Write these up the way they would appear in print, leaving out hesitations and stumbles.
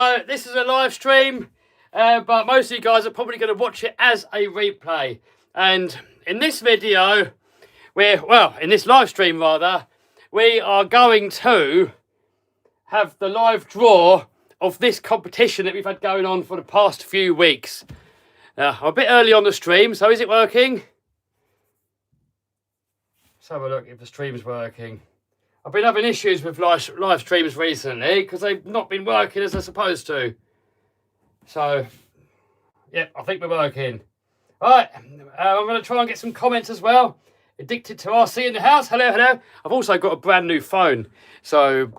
This is a live stream, but most of you guys are probably going to watch it as a replay. And in this video, in this live stream rather, we are going to have the live draw of this competition that we've had going on for the past few weeks. I'm a bit early on the stream, so is it working? Let's have a look if the stream's working. I've been having issues with live streams recently because they've not been working as they're supposed to. So, yeah, I think we're working. Right, I'm going to try and get some comments as well. Addicted to RC in the house. Hello, hello. I've also got a brand new phone, so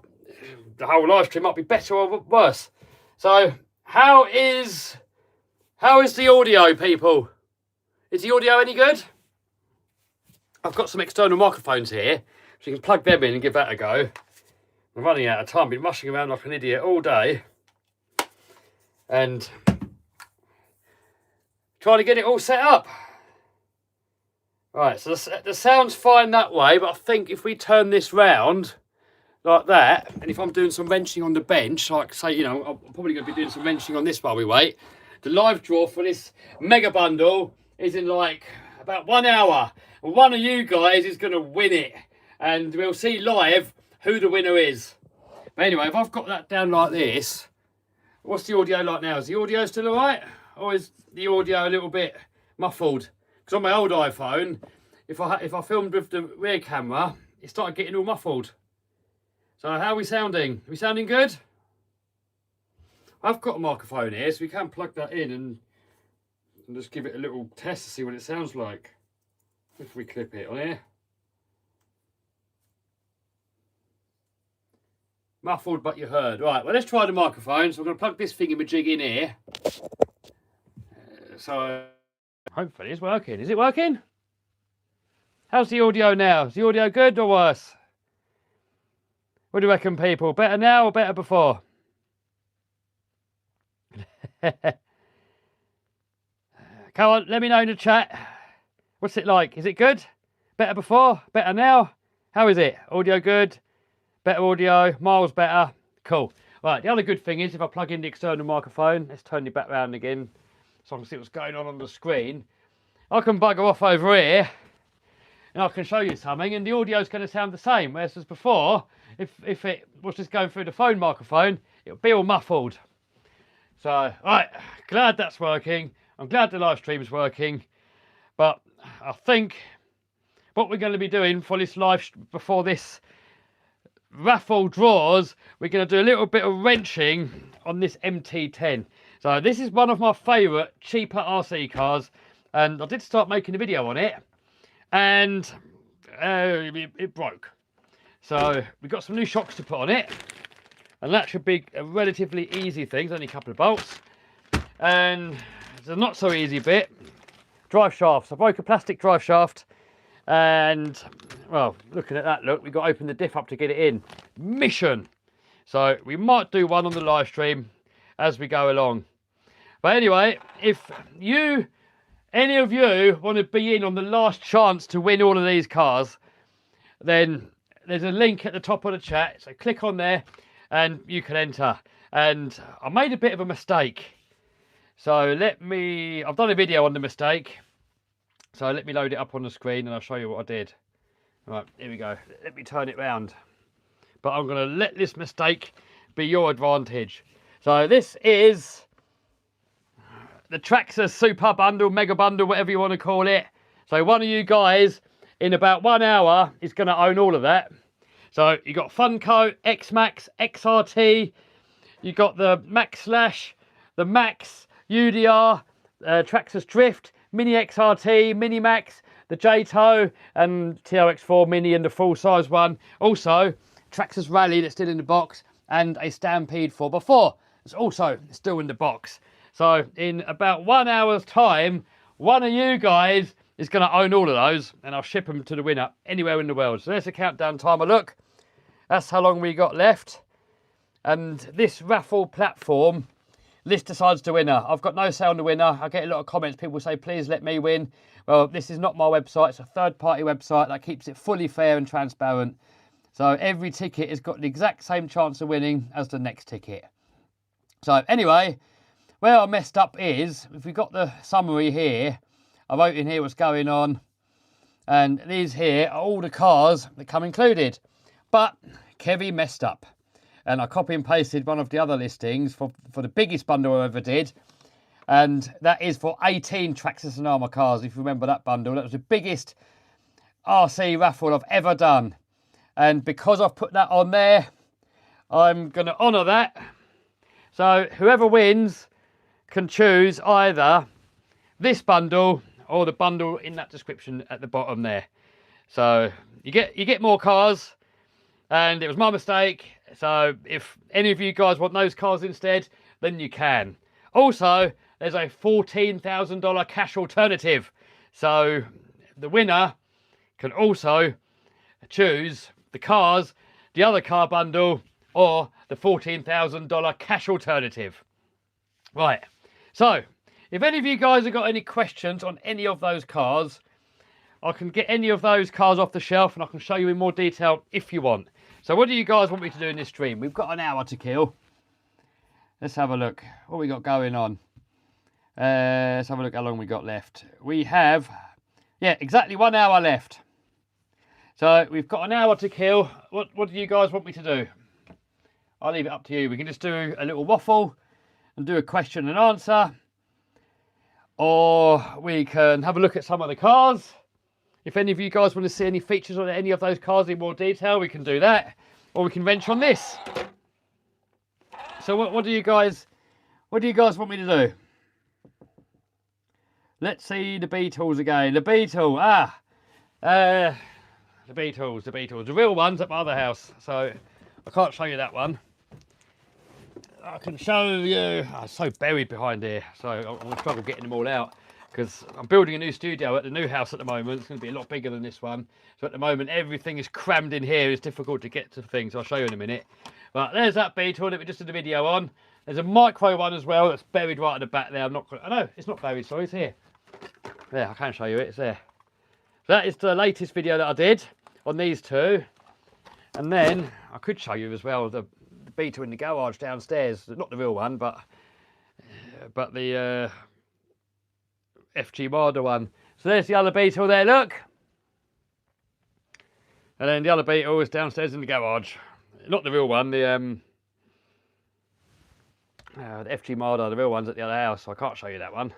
the whole live stream might be better or worse. So, how is the audio, people? Is the audio any good? I've got some external microphones here, so you can plug them in and give that a go. I'm running out of time. I've been rushing around like an idiot all day. And trying to get it all set up. Right, so the sound's fine that way, but I think if we turn this round like that, and if I'm doing some wrenching on the bench, like say, you know, I'm probably going to be doing some wrenching on this while we wait. The live draw for this mega bundle is in like about 1 hour. And one of you guys is going to win it. And we'll see live who the winner is. But anyway, if I've got that down like this, what's the audio like now? Is the audio still all right? Or is the audio a little bit muffled? Because on my old iPhone, if I filmed with the rear camera, it started getting all muffled. So how are we sounding? Are we sounding good? I've got a microphone here, so we can plug that in and just give it a little test to see what it sounds like. If we clip it on here. Muffled, but you heard. Right, well, let's try the microphone. So I'm going to plug this thingamajig in here. So hopefully it's working. Is it working? How's the audio now? Is the audio good or worse? What do you reckon, people? Better now or better before? Come on, let me know in the chat. What's it like? Is it good? Better before? Better now? How is it? Audio good? Better audio? Miles better? Cool. Right, the other good thing is if I plug in the external microphone, let's turn it back round again so I can see what's going on the screen. I can bugger off over here and I can show you something and the audio is going to sound the same. Whereas as before, if it was just going through the phone microphone, it would be all muffled. So, right, glad that's working. I'm glad the live stream is working. But I think what we're going to be doing for this before this raffle draws, we're going to do a little bit of wrenching on this MT10. So this is one of my favourite cheaper RC cars, and I did start making a video on it, and it broke. So we've got some new shocks to put on it, and that should be a relatively easy thing. There's only a couple of bolts, and the not so easy bit. Drive shafts. I broke a plastic drive shaft and, well, looking at that look, we've got to open the diff up to get it in. Mission. So we might do one on the live stream as we go along. But anyway, if any of you want to be in on the last chance to win all of these cars, then there's a link at the top of the chat. So click on there and you can enter. And I made a bit of a mistake. So I've done a video on the mistake. So let me load it up on the screen and I'll show you what I did. Right, here we go. Let me turn it round. But I'm going to let this mistake be your advantage. So this is the Traxxas Super Bundle, Mega Bundle, whatever you want to call it. So one of you guys in about 1 hour is going to own all of that. So you got Funko, X-Max, XRT. You got the Max Slash, the Max, UDR, Traxxas Drift, Mini XRT, Mini Max, the J-Tow, and TRX4 Mini and the full-size one. Also, Traxxas Rally that's still in the box, and a Stampede 4x4 that's also still in the box. So in about 1 hour's time, one of you guys is going to own all of those, and I'll ship them to the winner anywhere in the world. So there's the countdown timer. Look, that's how long we got left. And this raffle platform, list decides the winner. I've got no say on the winner. I get a lot of comments. People say, please let me win. Well, this is not my website. It's a third-party website that keeps it fully fair and transparent. So every ticket has got the exact same chance of winning as the next ticket. So anyway, where I messed up is, if we've got the summary here, I wrote in here what's going on, and these here are all the cars that come included. But Kevy messed up, and I copy and pasted one of the other listings for the biggest bundle I ever did, and that is for 18 Traxxas and Armour cars. If you remember that bundle, that was the biggest RC raffle I've ever done. And because I've put that on there, I'm going to honour that. So whoever wins can choose either this bundle or the bundle in that description at the bottom there. So you get more cars, and it was my mistake. So if any of you guys want those cars instead, then you can. Also, there's a $14,000 cash alternative. So the winner can also choose the cars, the other car bundle, or the $14,000 cash alternative. Right, so if any of you guys have got any questions on any of those cars, I can get any of those cars off the shelf and I can show you in more detail if you want. So what do you guys want me to do in this stream? We've got an hour to kill. Let's have a look. What we got going on? Let's have a look how long we got left. We have, yeah, exactly 1 hour left. So we've got an hour to kill. What do you guys want me to do? I'll leave it up to you. We can just do a little waffle and do a question and answer. Or we can have a look at some of the cars. If any of you guys want to see any features on any of those cars in more detail, we can do that. Or we can wrench on this. So what do you guys want me to do? Let's see the Beetles again. The Beetle, the Beetles. The real one's at my other house, so I can't show you that one. I can show you, it's so buried behind here, so I'm going to struggle getting them all out, because I'm building a new studio at the new house at the moment. It's going to be a lot bigger than this one. So at the moment, everything is crammed in here. It's difficult to get to things. I'll show you in a minute. But there's that Beetle that we just did a video on. There's a micro one as well that's buried right at the back there. I know, it's not buried, sorry, it's here. There, I can show you it, it's there. So that is the latest video that I did on these two. And then I could show you as well the Beetle in the garage downstairs. Not the real one, but the FG Marder one. So there's the other Beetle there, look. And then the other Beetle is downstairs in the garage. Not the real one, the FG Marder, the real one's at the other house, so I can't show you that one.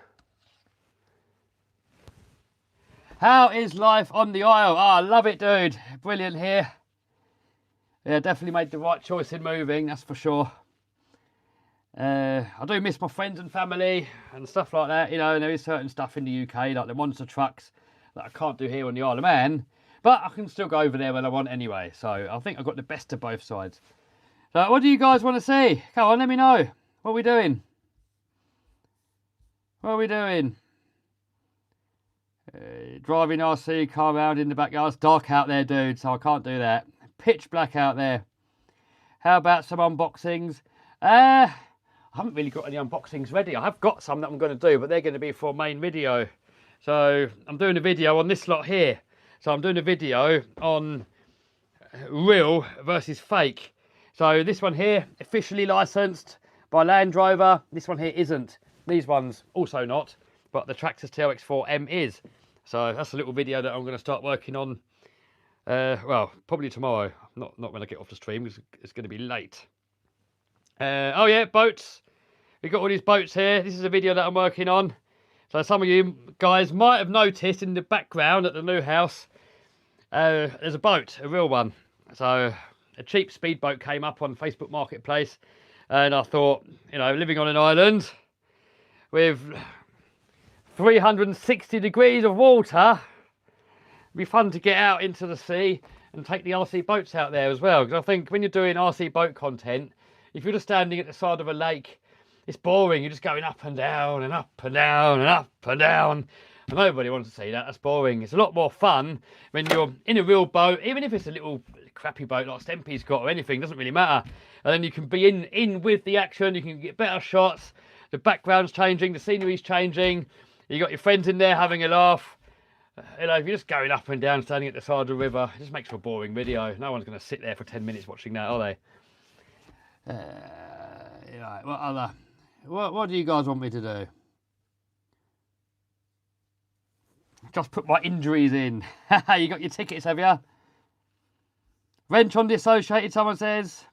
How is life on the Isle? I love it, dude. Brilliant here. Yeah, definitely made the right choice in moving, that's for sure. I do miss my friends and family and stuff like that, you know, and there is certain stuff in the UK, like the monster trucks, that I can't do here on the Isle of Man. But I can still go over there when I want anyway, so I think I've got the best of both sides. So what do you guys want to see? Come on, let me know. What are we doing? What are we doing? Driving RC car around in the backyard. It's dark out there, dude, so I can't do that. Pitch black out there. How about some unboxings? I haven't really got any unboxings ready. I have got some that I'm going to do, but they're going to be for a main video. So I'm doing a video on this lot here. So I'm doing a video on real versus fake. So this one here, officially licensed by Land Rover. This one here isn't. These ones also not, but the Traxxas TRX4M is. So that's a little video that I'm going to start working on. Well, probably tomorrow. Not when I get off the stream, because it's going to be late. Oh yeah, boats. We've got all these boats here. This is a video that I'm working on. So some of you guys might have noticed in the background at the new house, there's a boat, a real one. So a cheap speedboat came up on Facebook Marketplace, and I thought, you know, living on an island with 360 degrees of water, it'd be fun to get out into the sea and take the RC boats out there as well. Because I think when you're doing RC boat content, if you're just standing at the side of a lake, it's boring. You're just going up and down and up and down and up and down. And nobody wants to see that. That's boring. It's a lot more fun when you're in a real boat, even if it's a little crappy boat like Stempy's got or anything, doesn't really matter. And then you can be in with the action. You can get better shots. The background's changing. The scenery's changing. You got your friends in there having a laugh. You know, if you're just going up and down, standing at the side of the river, it just makes for a boring video. No one's going to sit there for 10 minutes watching that, are they? You know, what other? What do you guys want me to do? Just put my injuries in. You got your tickets, have you? Wrench on dissociated, someone says.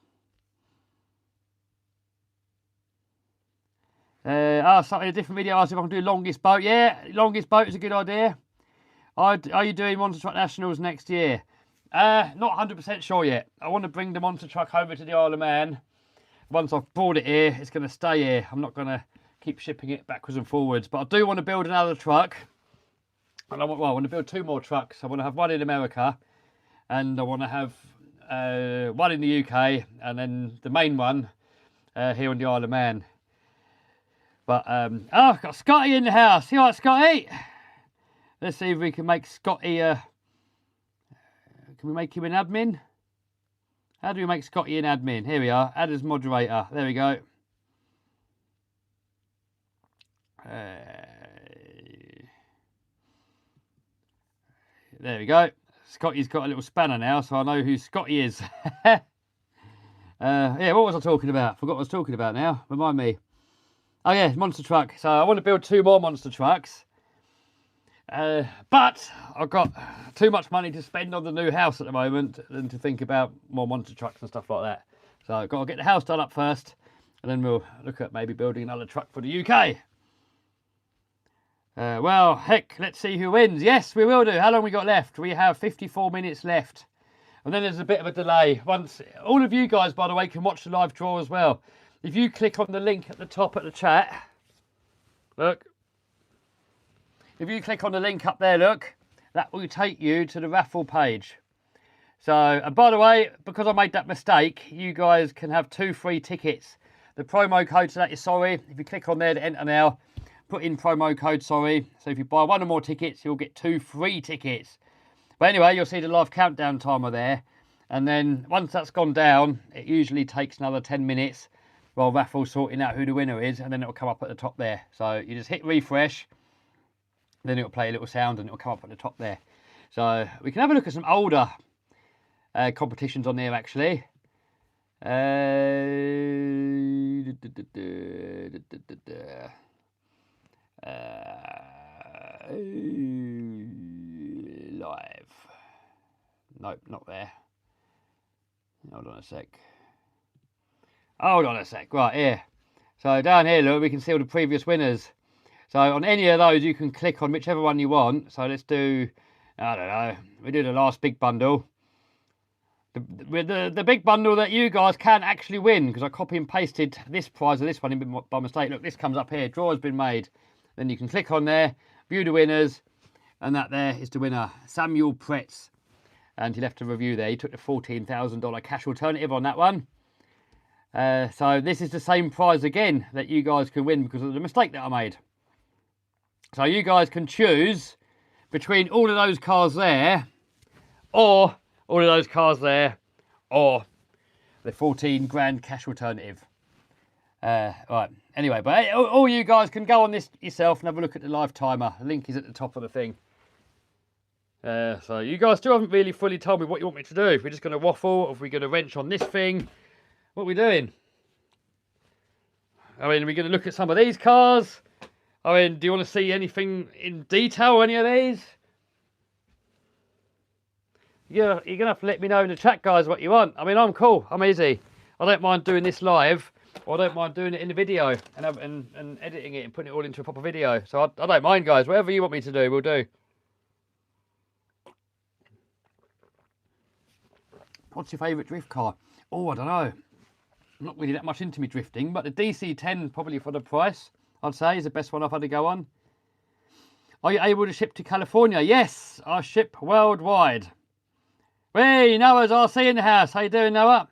I started a different video asking if I can do longest boat. Yeah, longest boat is a good idea. Are you doing Monster Truck Nationals next year? Not 100% sure yet. I want to bring the monster truck over to the Isle of Man. Once I've brought it here, it's going to stay here. I'm not going to keep shipping it backwards and forwards. But I do want to build another truck. And I want to build 2 more trucks. I want to have one in America. And I want to have one in the UK. And then the main one here on the Isle of Man. But, I've got Scotty in the house. You all right, Scotty? Let's see if we can make Scotty... can we make him an admin? How do we make Scotty an admin? Here we are. Add as moderator. There we go. There we go. Scotty's got a little spanner now, so I know who Scotty is. Yeah, what was I talking about? Forgot what I was talking about now. Remind me. Oh yeah, monster truck. So I want to build 2 more monster trucks. But I've got too much money to spend on the new house at the moment than to think about more monster trucks and stuff like that. So I've got to get the house done up first, and then we'll look at maybe building another truck for the UK. Well, heck, let's see who wins. Yes, we will do. How long we got left? We have 54 minutes left. And then there's a bit of a delay. Once all of you guys, by the way, can watch the live draw as well. If you click on the link at the top of the chat, look. If you click on the link up there, look, that will take you to the Raffle page. So, and by the way, because I made that mistake, you guys can have 2 free tickets. The promo code to that is sorry. If you click on there to enter now, put in promo code sorry. So if you buy 1 or more tickets, you'll get 2 free tickets. But anyway, you'll see the live countdown timer there. And then once that's gone down, it usually takes another 10 minutes while Raffle's sorting out who the winner is, and then it'll come up at the top there. So you just hit refresh, then it'll play a little sound and it'll come up at the top there. So we can have a look at some older competitions on there actually. Live. Nope, not there. Hold on a sec. Hold on a sec. Right, here. So down here, look, we can see all the previous winners. So on any of those, you can click on whichever one you want. So let's do, I don't know, we do the last big bundle. The big bundle that you guys can actually win, because I copy and pasted this prize of this one in by mistake. Look, this comes up here. Draw has been made. Then you can click on there, view the winners, and that there is the winner, Samuel Pretz. And he left a review there. He took the $14,000 cash alternative on that one. So this is the same prize again that you guys can win because of the mistake that I made. So you guys can choose between all of those cars there, or all of those cars there, or the 14 grand cash alternative. Right, anyway, but all you guys can go on this yourself and have a look at the live timer. The link is at the top of the thing. So you guys still haven't really fully told me what you want me to do. If we're just going to waffle, or if we're going to wrench on this thing, what are we doing? I mean, are we going to look at some of these cars? I mean, do you want to see anything in detail, any of these? You're going to have to let me know in the chat, guys, what you want. I mean, I'm cool. I'm easy. I don't mind doing this live, or I don't mind doing it in the video and editing it and putting it all into a proper video. So I don't mind, guys. Whatever you want me to do, we'll do. What's your favourite drift car? Oh, I don't know. I'm not really that much into me drifting, but the DC-10 probably for the price, I'd say, is the best one I've had to go on. Are you able to ship to California? Yes, I ship worldwide. Hey, Noah's RC in the house. How you doing, Noah?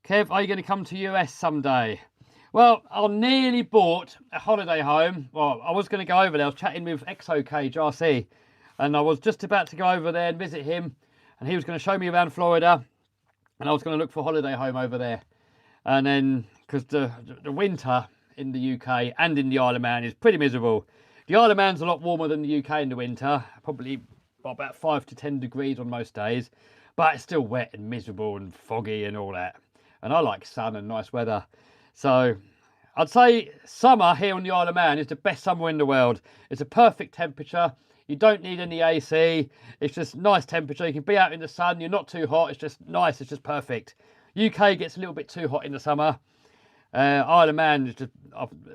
Kev, are you going to come to US someday? Well, I nearly bought a holiday home. Well, I was going to go over there. I was chatting with Exocage RC, and I was just about to go over there and visit him, and he was going to show me around Florida, and I was going to look for a holiday home over there. And then, because the winter in the UK and in the Isle of Man is pretty miserable. The Isle of Man's a lot warmer than the UK in the winter, probably about 5 to 10 degrees on most days, but it's still wet and miserable and foggy and all that. And I like sun and nice weather. So I'd say summer here on the Isle of Man is the best summer in the world. It's a perfect temperature. You don't need any AC. It's just nice temperature. You can be out in the sun. You're not too hot. It's just nice. It's just perfect. UK gets a little bit too hot in the summer. Isle of Man is just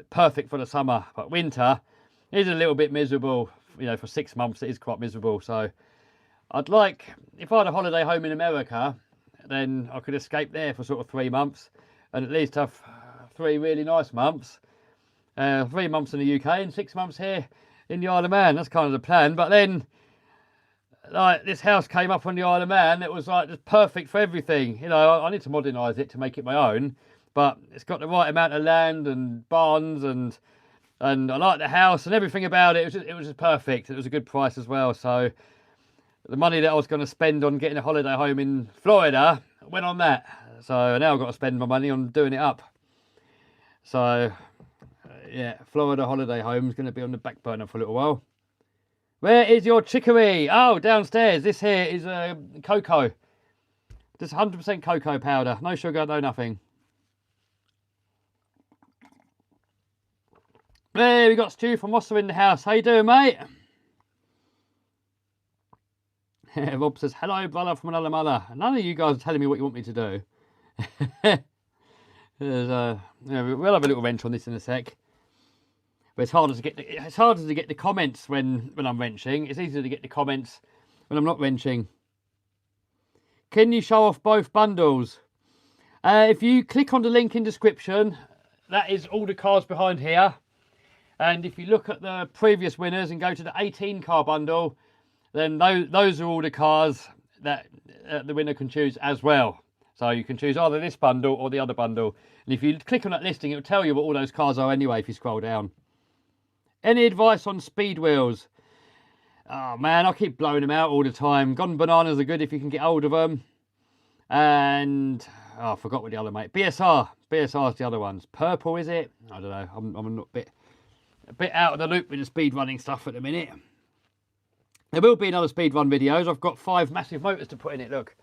perfect for the summer. But winter is a little bit miserable. You know, for 6 months it is quite miserable. So I'd like, if I had a holiday home in America, then I could escape there for sort of 3 months and at least have 3 really nice months. 3 months in the UK and 6 months here in the Isle of Man. That's kind of the plan. But then, like, this house came up on the Isle of Man. It was like just perfect for everything. You know, I need to modernise it to make it my own, but it's got the right amount of land and barns, and I like the house and everything about it. It was just perfect. It was a good price as well. So the money that I was going to spend on getting a holiday home in Florida went on that. So now I've got to spend my money on doing it up. So yeah, Florida holiday home is going to be on the back burner for a little while. Where is your chicory? Oh, downstairs. This here is cocoa. Just 100% cocoa powder. No sugar, no nothing. Hey, we got Stu from Worcester in the house. How you doing, mate? Rob says, hello, brother from another mother. None of you guys are telling me what you want me to do. Yeah, we'll have a little wrench on this in a sec. But it's harder to get the comments when I'm wrenching. It's easier to get the comments when I'm not wrenching. Can you show off both bundles? If you click on the link in description, that is all the cars behind here. And if you look at the previous winners and go to the 18 car bundle, then those are all the cars that the winner can choose as well. So you can choose either this bundle or the other bundle. And if you click on that listing, it will tell you what all those cars are anyway if you scroll down. Any advice on speed wheels? Oh man, I keep blowing them out all the time. Gone Bananas are good if you can get hold of them. And oh, I forgot what the other mate. BSR is the other ones. Purple, is it? I don't know. I'm a bit out of the loop with the speed running stuff at the minute. There will be another speed run videos. I've got 5 massive motors to put in it. Look,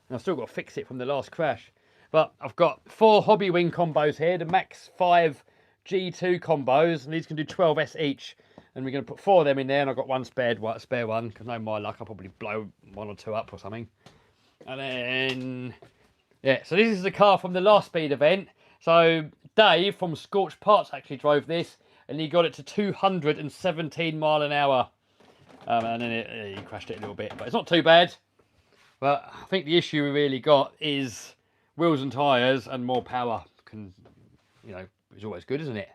and I've still got to fix it from the last crash. But I've got 4 hobby wing combos here. The Max 5 G2 combos, and these can do 12S each. And we're going to put 4 of them in there, and I've got one spare one, because no my luck, I'll probably blow 1 or 2 up or something. And then, yeah, so this is the car from the last speed event. So Dave from Scorched Parts actually drove this, and he got it to 217 mile an hour. And then he crashed it a little bit, but it's not too bad. But I think the issue we really got is wheels and tyres, and more power you know, is always good, isn't it?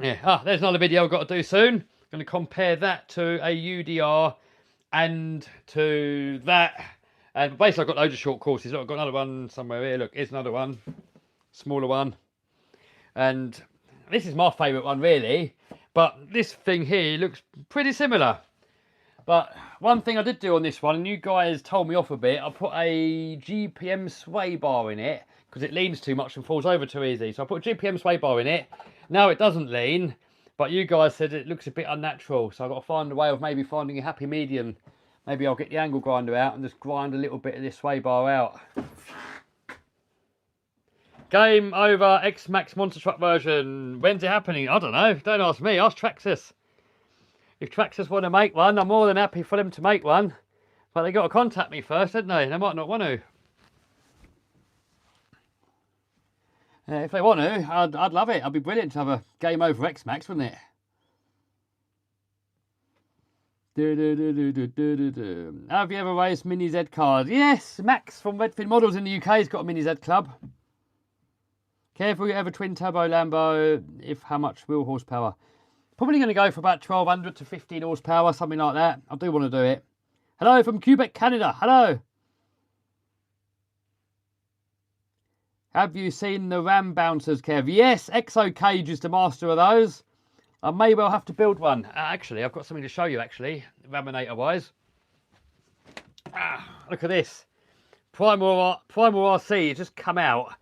Yeah, there's another video I've got to do soon. I'm going to compare that to a UDR and to that. And basically I've got loads of short courses. Look, I've got another one somewhere here. Look, here's another one. Smaller one. And this is my favourite one, really. But this thing here looks pretty similar. But one thing I did do on this one, and you guys told me off a bit, I put a GPM sway bar in it because it leans too much and falls over too easy. So I put a GPM sway bar in it. Now it doesn't lean, but you guys said it looks a bit unnatural. So I've got to find a way of maybe finding a happy medium. Maybe I'll get the angle grinder out and just grind a little bit of this sway bar out. Game over X-Max Monster Truck version. When's it happening? I don't know. Don't ask me. Ask Traxxas. If Traxxas want to make one, I'm more than happy for them to make one. But they got to contact me first, didn't they? They might not want to. If they want to, I'd love it. I'd be brilliant to have a game over X-Max, wouldn't it? Have you ever raced Mini Z cars? Yes, Max from Redfin Models in the UK has got a Mini Z club. Careful you have a twin turbo Lambo. If how much wheel horsepower? Probably going to go for about 1200 to 15 horsepower, something like that. I do want to do it. Hello from Quebec, Canada. Hello. Have you seen the Ram bouncers, Kev? Yes, Exo Cage is the master of those. I may well have to build one. Actually, I've got something to show you, actually, Raminator-wise. Look at this. Primal RC has just come out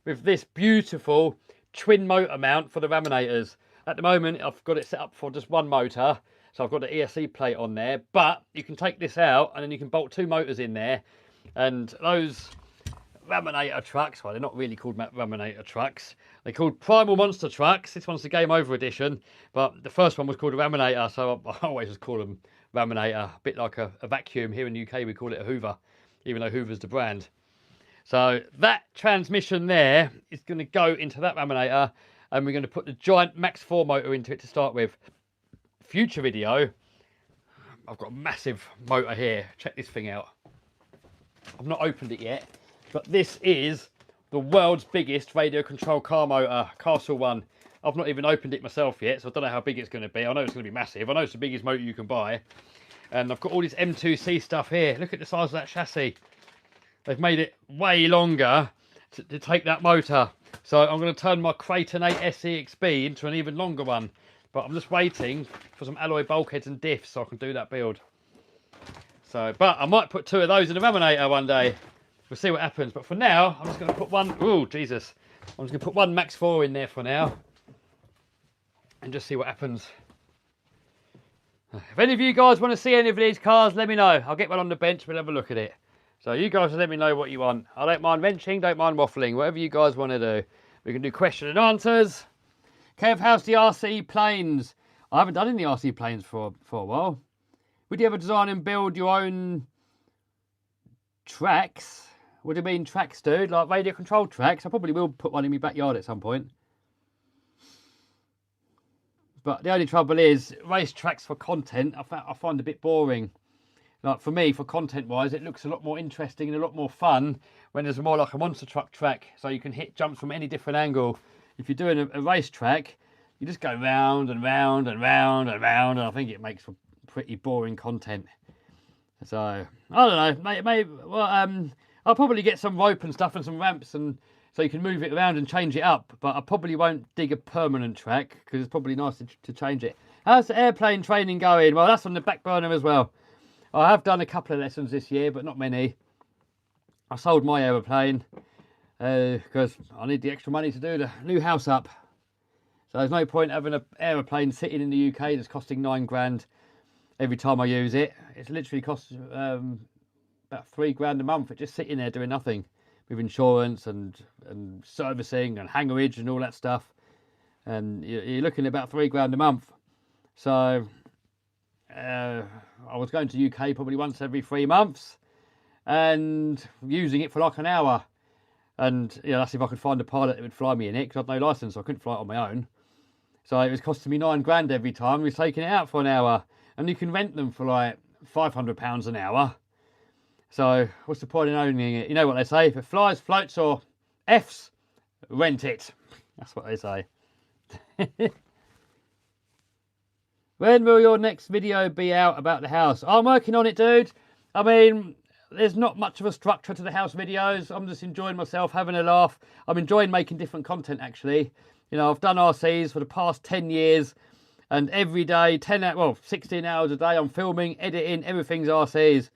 with this beautiful twin motor mount for the Raminators. At the moment, I've got it set up for just one motor. So I've got the ESC plate on there. But you can take this out and then you can bolt 2 motors in there. And those Raminator trucks. Well, they're not really called Raminator trucks. They're called Primal Monster trucks. This one's the Game Over edition, but the first one was called a Raminator, so I always just call them Raminator. A bit like a vacuum. Here in the UK, we call it a Hoover, even though Hoover's the brand. So that transmission there is going to go into that Raminator, and we're going to put the giant Max 4 motor into it to start with. Future video, I've got a massive motor here. Check this thing out. I've not opened it yet, but this is the world's biggest radio control car motor, Castle One. I've not even opened it myself yet, so I don't know how big it's going to be. I know it's going to be massive. I know it's the biggest motor you can buy. And I've got all this M2C stuff here. Look at the size of that chassis. They've made it way longer to take that motor. So I'm going to turn my Creighton 8 SEXB into an even longer one. But I'm just waiting for some alloy bulkheads and diffs so I can do that build. So, but I might put 2 of those in a Raminator one day. We'll see what happens. But for now, I'm just going to put one. Oh, Jesus. I'm just going to put one Max 4 in there for now. And just see what happens. If any of you guys want to see any of these cars, let me know. I'll get one on the bench. We'll have a look at it. So you guys let me know what you want. I don't mind wrenching, don't mind waffling. Whatever you guys want to do. We can do question and answers. Kev, how's the RC planes? I haven't done any RC planes for a while. Would you ever design and build your own tracks? What do you mean tracks, dude? Like radio controlled tracks? I probably will put one in my backyard at some point. But the only trouble is, race tracks for content, I find a bit boring. Like for me, for content wise, it looks a lot more interesting and a lot more fun when there's more like a monster truck track. So you can hit jumps from any different angle. If you're doing a race track, you just go round and round and round and round. And I think it makes for pretty boring content. So, I don't know. Maybe well, I'll probably get some rope and stuff and some ramps, and so you can move it around and change it up. But I probably won't dig a permanent track because it's probably nice to change it. How's the airplane training going? Well, that's on the back burner as well. I have done a couple of lessons this year, but not many. I sold my aeroplane because I need the extra money to do the new house up. So there's no point having an aeroplane sitting in the UK that's costing £9 every time I use it. It's literally costs about £3 a month. It's just sitting there doing nothing with insurance and servicing and hangarage and all that stuff. And you're looking at about £3 a month. So I was going to UK probably once every 3 months and using it for like an hour. And that's if I could find a pilot that would fly me in it, because I had no license, so I couldn't fly it on my own. So it was costing me £9 every time. We was taking it out for an hour, and you can rent them for like £500 an hour. So what's the point in owning it? You know what they say: if it flies, floats, or F's, rent it. That's what they say. When will your next video be out about the house? I'm working on it, dude. I mean, there's not much of a structure to the house videos. I'm just enjoying myself, having a laugh. I'm enjoying making different content, actually. I've done RCs for the past 10 years, and every day, 16 hours a day, I'm filming, editing, everything's RCs.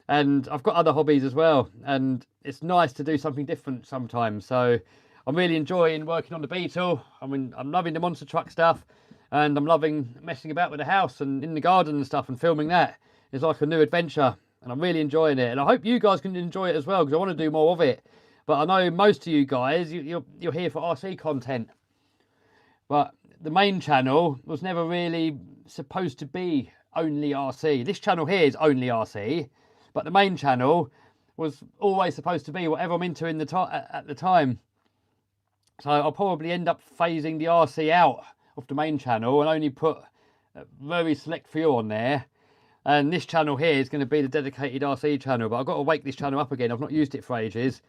And I've got other hobbies as well, and it's nice to do something different sometimes. So I'm really enjoying working on the Beetle. I'm loving the monster truck stuff. And I'm loving messing about with the house and in the garden and stuff and filming that. It's like a new adventure and I'm really enjoying it. And I hope you guys can enjoy it as well, because I want to do more of it. But I know most of you guys, you're here for RC content. But the main channel was never really supposed to be only RC. This channel here is only RC. But the main channel was always supposed to be whatever I'm into at the time. So I'll probably end up phasing the RC out of the main channel and only put a very select few on there. And this channel here is going to be the dedicated RC channel, but I've got to wake this channel up again. I've not used it for ages,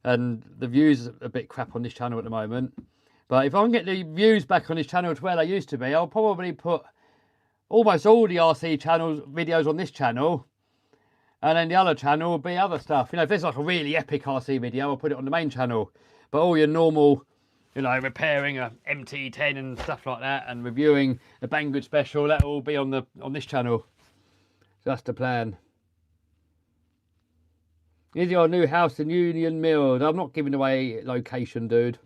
and the views are a bit crap on this channel at the moment. But if I can get the views back on this channel to where they used to be, I'll probably put almost all the RC channels videos on this channel, and then the other channel will be other stuff. If there's like a really epic RC video, I'll put it on the main channel. But all your normal, repairing a MT10 and stuff like that, and reviewing a Banggood special, that will be on this channel. That's the plan. Is your new house in Union Mills? I'm not giving away location, dude.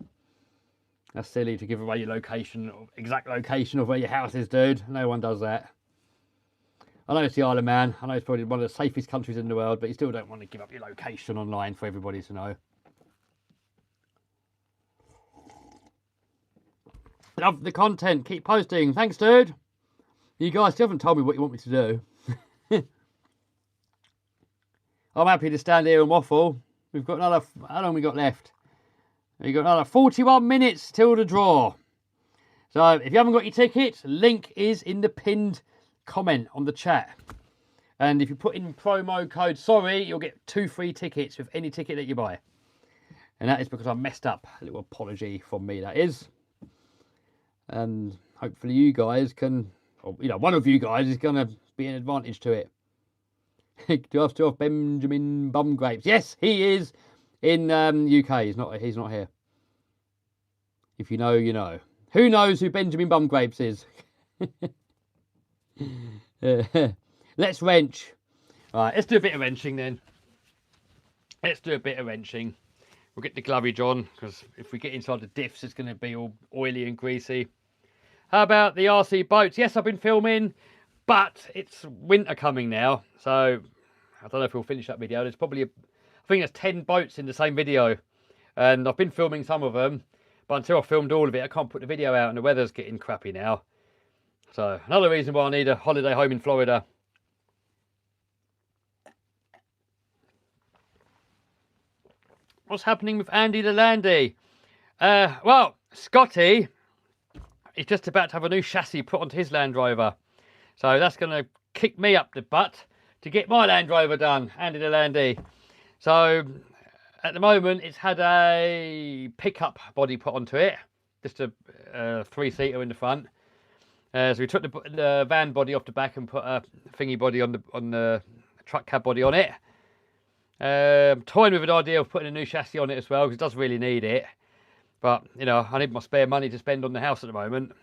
That's silly to give away your location, exact location of where your house is, dude. No one does that. I know it's the Isle of Man. I know it's probably one of the safest countries in the world, but you still don't want to give up your location online for everybody to know. Love the content. Keep posting. Thanks, dude. You guys still haven't told me what you want me to do. I'm happy to stand here and waffle. We've got another... How long we got left? We've got another 41 minutes till the draw. So if you haven't got your tickets, link is in the pinned comment on the chat. And if you put in promo code sorry, you'll get 2 free tickets with any ticket that you buy. And that is because I messed up. A little apology from me, that is. And hopefully you guys can, or you know, one of you guys is going to be an advantage to it. Do I still have Benjamin Bumgrapes? Yes, he is in UK. He's not here. If you know, you know. Who knows who Benjamin Bumgrapes is? Let's wrench. All right, let's do a bit of wrenching then. Let's do a bit of wrenching. We'll get the glovage on, because if we get inside the diffs, it's going to be all oily and greasy. How about the RC boats? Yes, I've been filming, but it's winter coming now. So, I don't know if we'll finish that video. There's probably, I think there's 10 boats in the same video. And I've been filming some of them, but until I've filmed all of it, I can't put the video out, and the weather's getting crappy now. So, another reason why I need a holiday home in Florida. What's happening with Andy the Landy? Well, Scotty is just about to have a new chassis put onto his Land Rover. So that's going to kick me up the butt to get my Land Rover done, Andy the Landy. So at the moment, it's had a pickup body put onto it. Just a 3-seater in the front. So we took the van body off the back and put a thingy body on the truck cab body on it. Toying with an idea of putting a new chassis on it as well, because it does really need it. But, you know, I need my spare money to spend on the house at the moment.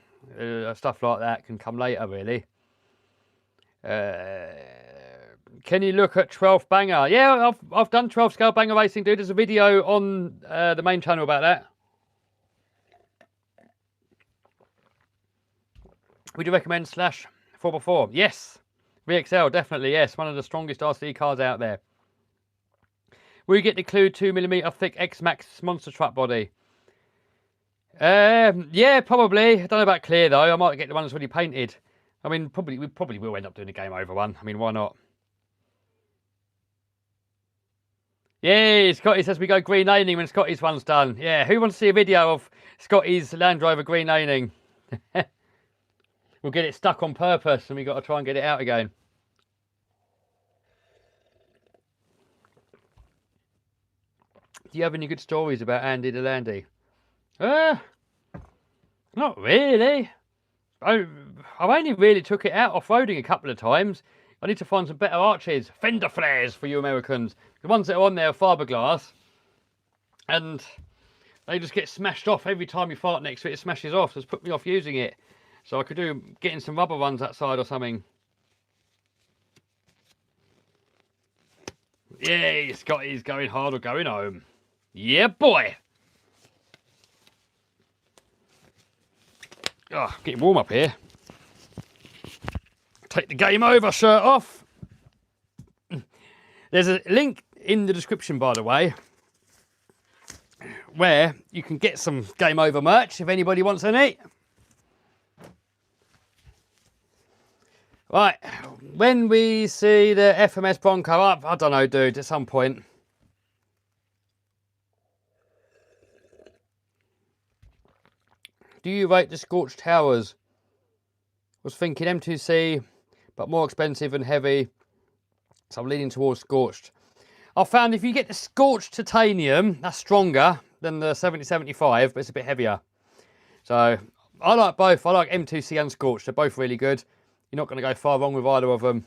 Stuff like that can come later, really. Can you look at 12th banger? Yeah, I've done 12 scale banger racing, dude. There's a video on the main channel about that. Would you recommend Slash 4x4? Yes. VXL, definitely, yes. One of the strongest RC cars out there. Will you get the Clue 2mm thick X-Max monster truck body? Yeah, probably. I don't know about clear though. I might get the one that's already painted. I mean, we probably will end up doing a game over one. I mean, why not? Yeah, Scotty says we go green laning when Scotty's one's done. Yeah, who wants to see a video of Scotty's Land Rover green laning? We'll get it stuck on purpose and we've got to try and get it out again. Do you have any good stories about Andy the Landy? Not really. I've only really took it out off-roading a couple of times. I need to find some better arches. Fender flares for you Americans. The ones that are on there are fiberglass. And they just get smashed off every time you fart next to it. It smashes off. So it's put me off using it. So I could do getting some rubber ones outside or something. Yeah, Scotty's going hard or going home. Yeah, boy. Oh, getting warm up here. Take the game over shirt off. There's a link in the description, by the way, where you can get some game over merch if anybody wants any. Right, when we see the FMS Bronco up, I don't know, dude, at some point. Do you rate the Scorched Towers? Was thinking M2C, but more expensive and heavy, so I'm leaning towards Scorched. I found if you get the Scorched Titanium, that's stronger than the 7075, but it's a bit heavier. So I like both. I like M2C and Scorched. They're both really good. You're not going to go far wrong with either of them.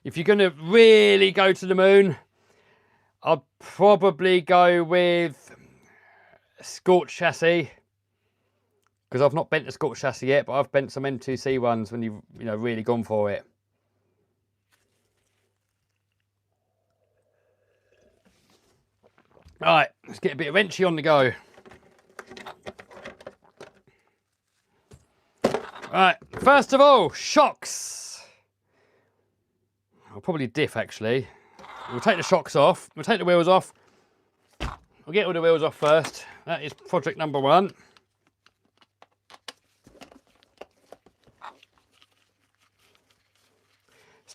If you're going to really go to the moon, I'd probably go with Scorched chassis. Because I've not bent a Scorched chassis yet, but I've bent some M2C ones when you've really gone for it. Right, let's get a bit of wrenchy on the go. Right, first of all, shocks. I'll probably diff actually. We'll take the shocks off. We'll take the wheels off. We'll get all the wheels off first. That is project number 1.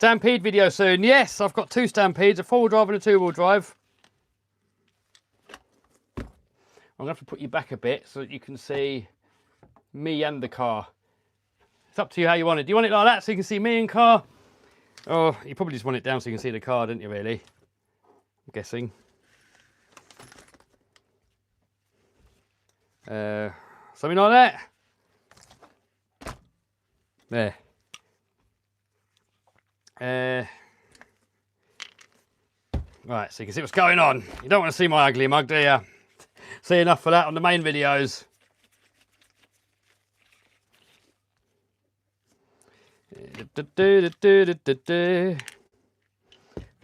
Stampede video soon. Yes, I've got 2 Stampedes, a 4-wheel drive and a 2-wheel drive. I'm going to have to put you back a bit so that you can see me and the car. It's up to you how you want it. Do you want it like that so you can see me and car? Or you probably just want it down so you can see the car, don't you, really? I'm guessing. Something like that. There. Right, so you can see what's going on. You don't want to see my ugly mug, do you? See enough for that on the main videos.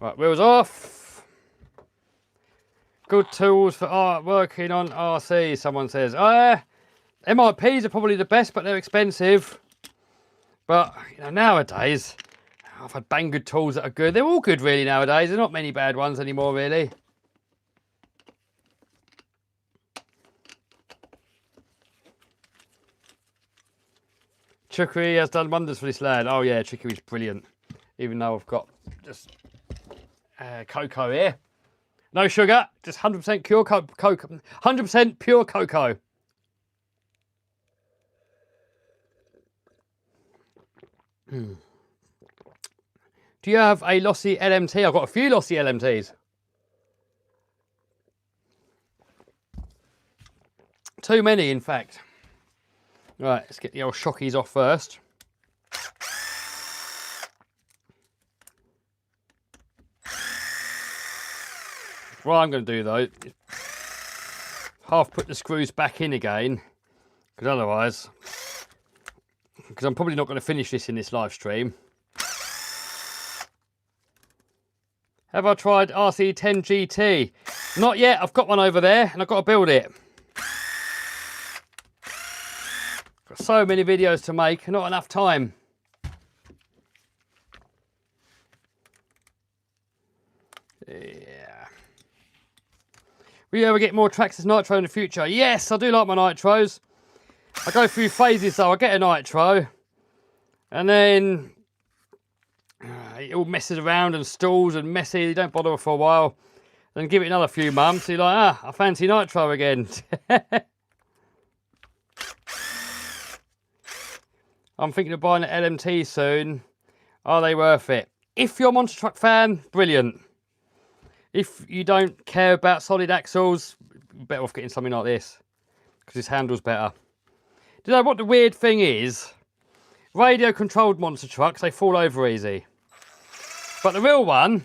Right, wheels off. Good tools for working on RC, someone says. MIPs are probably the best, but they're expensive. But you know, nowadays, I've had bang good tools that are good. They're all good really nowadays. There's not many bad ones anymore really. Trickery has done wonders for this lad. Oh yeah, Trickery's brilliant. Even though I've got just cocoa here. No sugar, just 100% pure cocoa. 100% pure cocoa. Do you have a lossy LMT? I've got a few lossy LMTs. Too many, in fact. Right, let's get the old shockies off first. What I'm going to do, though, is half put the screws back in again, because otherwise, because I'm probably not going to finish this in this live stream. Have I tried RC10 GT? Not yet. I've got one over there, and I've got to build it. Got so many videos to make, not enough time. Yeah. Will you ever get more Traxxas Nitro in the future? Yes, I do like my Nitros. I go through phases though. I get a Nitro, and then it all messes around and stalls and messy. You don't bother for a while. Then give it another few months. You're like, I fancy Nitro again. I'm thinking of buying an LMT soon. Are they worth it? If you're a monster truck fan, brilliant. If you don't care about solid axles, you're better off getting something like this, because this handles better. Do you know what the weird thing is? Radio controlled monster trucks, they fall over easy. But the real one,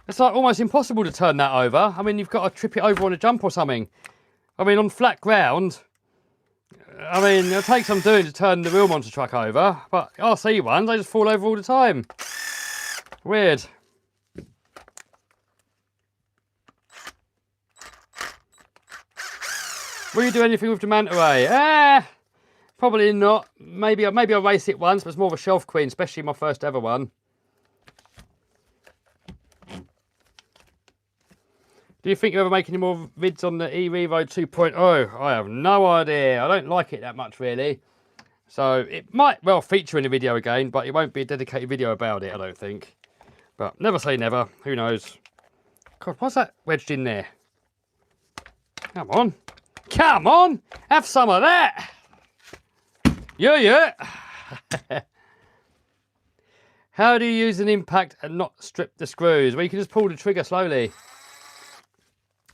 it's like almost impossible to turn that over. I mean, you've got to trip it over on a jump or something. I mean, on flat ground, I mean, it'll take some doing to turn the real monster truck over, but RC ones, they just fall over all the time. Weird. Will you do anything with the manta ray? Probably not. Maybe I'll race it once, but it's more of a shelf queen, especially my first ever one. Do you think you'll ever make any more vids on the eRevo 2.0? I have no idea. I don't like it that much, really. So it might well feature in a video again, but it won't be a dedicated video about it, I don't think. But never say never. Who knows? God, what's that wedged in there? Come on. Come on. Have some of that. Yeah. How do you use an impact and not strip the screws? Well, you can just pull the trigger slowly.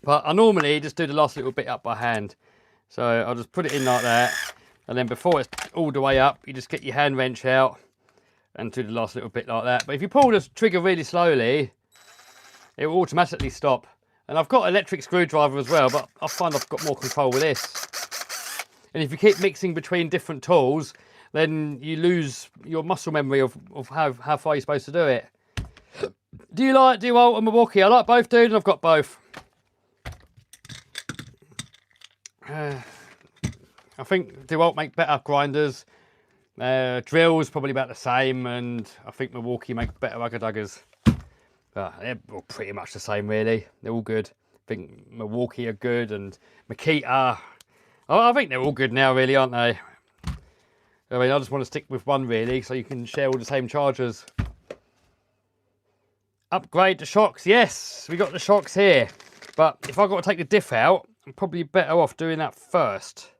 But I normally just do the last little bit up by hand. So I'll just put it in like that. And then before it's all the way up, you just get your hand wrench out and do the last little bit like that. But if you pull the trigger really slowly, it will automatically stop. And I've got an electric screwdriver as well, but I find I've got more control with this. And if you keep mixing between different tools, then you lose your muscle memory of how far you're supposed to do it. Do you like DeWalt and Milwaukee? I like both, dude, and I've got both. I think DeWalt make better grinders. Drills probably about the same, and I think Milwaukee make better rugger duggers. They're all pretty much the same, really. They're all good. I think Milwaukee are good, and Makita. I think they're all good now, really, aren't they? I mean, I just want to stick with one, really, so you can share all the same chargers. Upgrade the shocks. Yes, we got the shocks here. But if I've got to take the diff out, I'm probably better off doing that first.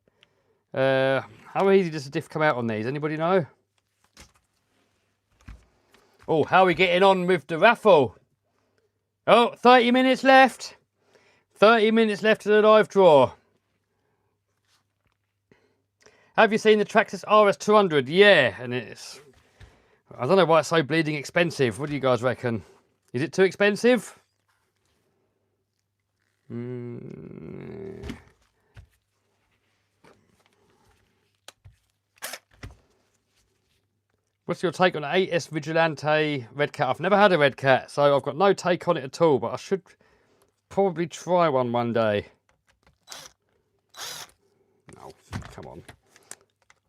How easy does the diff come out on these? Anybody know? Oh, how are we getting on with the raffle? Oh, 30 minutes left. 30 minutes left to the live draw. Have you seen the Traxxas Rc 200? Yeah, and it's... I don't know why it's so bleeding expensive. What do you guys reckon? Is it too expensive? What's your take on the 8S Vigilante Red Cat? I've never had a Red Cat, so I've got no take on it at all, but I should probably try one day. No, come on.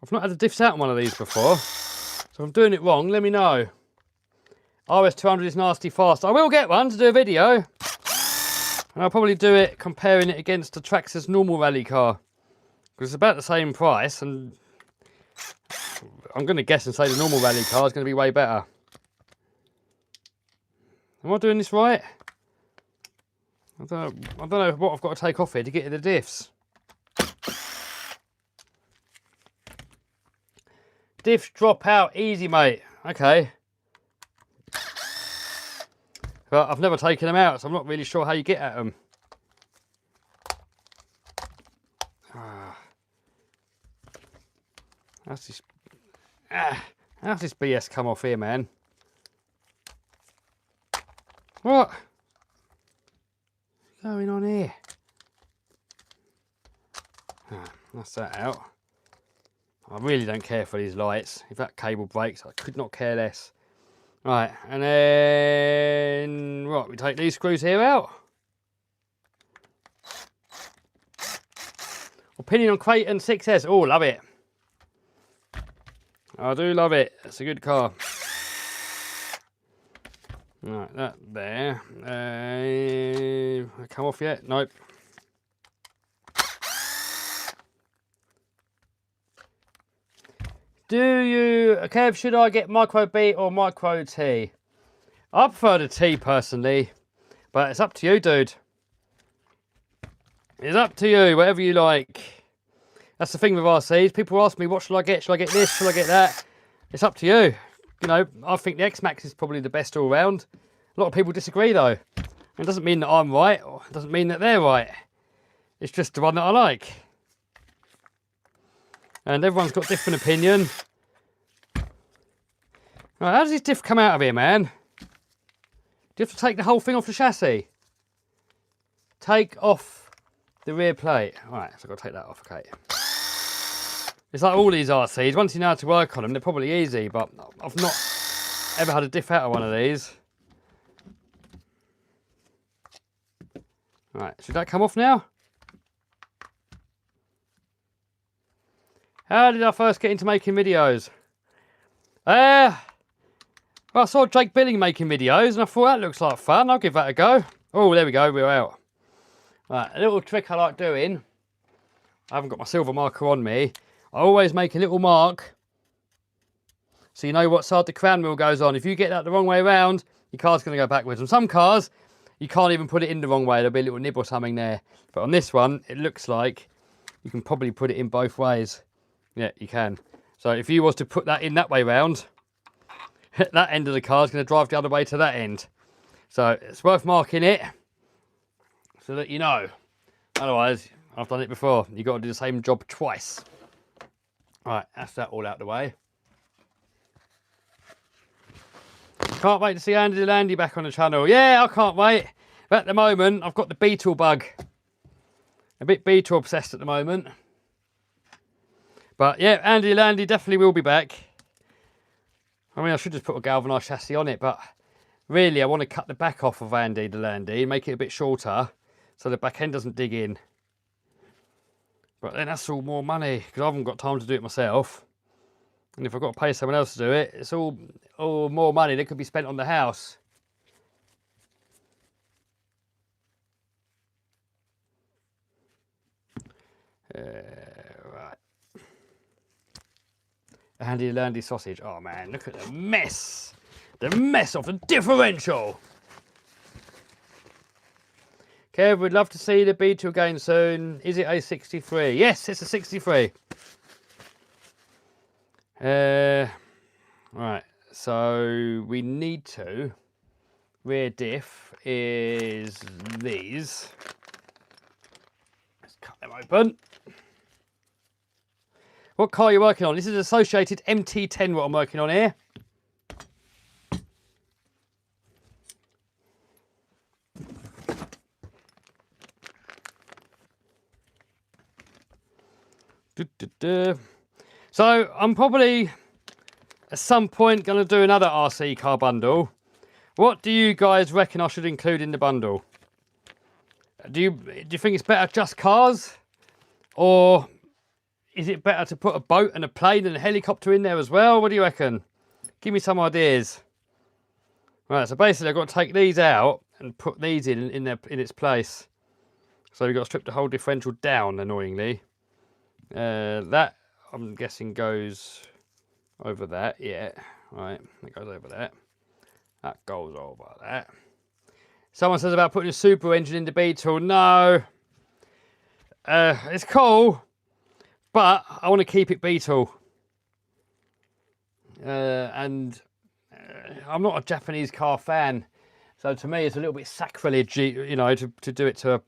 I've not had the diffs out on one of these before, so if I'm doing it wrong, let me know. RS 200 is nasty fast. I will get one to do a video, and I'll probably do it comparing it against the Traxxas normal rally car, because it's about the same price, and I'm going to guess and say the normal rally car is going to be way better. Am I doing this right? I don't know what I've got to take off here to get to the diffs. Diffs drop out easy, mate. Okay. But I've never taken them out, so I'm not really sure how you get at them. How's this BS come off here, man? What's going on here? That's that out. I really don't care for these lights. If that cable breaks, I could not care less. Right, and then what? We take these screws here out. Opinion on Creighton 6S. Oh, love it. I do love it. It's a good car. Right, that there. Come off yet? Nope. Kev, should I get micro B or micro T? I prefer the T personally, but it's up to you, dude. It's up to you, whatever you like. That's the thing with RCs. People ask me, what should I get? Should I get this? Should I get that? It's up to you. You know, I think the X-Max is probably the best all round. A lot of people disagree though. It doesn't mean that I'm right, or it doesn't mean that they're right. It's just the one that I like. And everyone's got different opinion. Right, how does this diff come out of here, man? Do you have to take the whole thing off the chassis? Take off the rear plate. Alright, so I've got to take that off, okay. It's like all these RCs, once you know how to work on them, they're probably easy, but I've not ever had a diff out of one of these. Right, should that come off now? How did I first get into making videos? Well, I saw Jake Billing making videos and I thought that looks like fun. I'll give that a go. Oh, there we go, we're out. Right, a little trick I like doing. I haven't got my silver marker on me. I always make a little mark so you know what side the crown wheel goes on. If you get that the wrong way around, your car's going to go backwards. On some cars, you can't even put it in the wrong way. There'll be a little nib or something there. But on this one, it looks like you can probably put it in both ways. Yeah, you can. So if you was to put that in that way round, that end of the car is going to drive the other way to that end. So it's worth marking it so that you know. Otherwise, I've done it before. You've got to do the same job twice. Right, that's that all out the way. Can't wait to see Andy Landy back on the channel. Yeah, I can't wait. But at the moment, I've got the beetle bug. A bit beetle obsessed at the moment. But yeah, Andy Landy definitely will be back. I mean, I should just put a galvanised chassis on it, but really I want to cut the back off of Andy the Landy and make it a bit shorter so the back end doesn't dig in. But then that's all more money because I haven't got time to do it myself. And if I've got to pay someone else to do it, it's all more money that could be spent on the house. Right. Andy Landy sausage. Oh man, look at the mess. The mess of the differential. Kev, we'd love to see the Beetle again soon. Is it a 63? Yes, it's a 63. Right, so we need to. Rear diff is these. Let's cut them open. What car are you working on? This is Associated MT10 what I'm working on here. So I'm probably at some point going to do another RC car bundle. What do you guys reckon I should include in the bundle? Do you think it's better just cars, or is it better to put a boat and a plane and a helicopter in there as well? What do you reckon? Give me some ideas. Right, so basically I've got to take these out and put these in its place. So we've got to strip the whole differential down, annoyingly. That, I'm guessing, goes over that. Yeah, right, it goes over that. That goes over that. Someone says about putting a super engine in the Beetle. No. It's cool, but I want to keep it Beetle. And I'm not a Japanese car fan, so to me it's a little bit sacrilege, you know, to do it to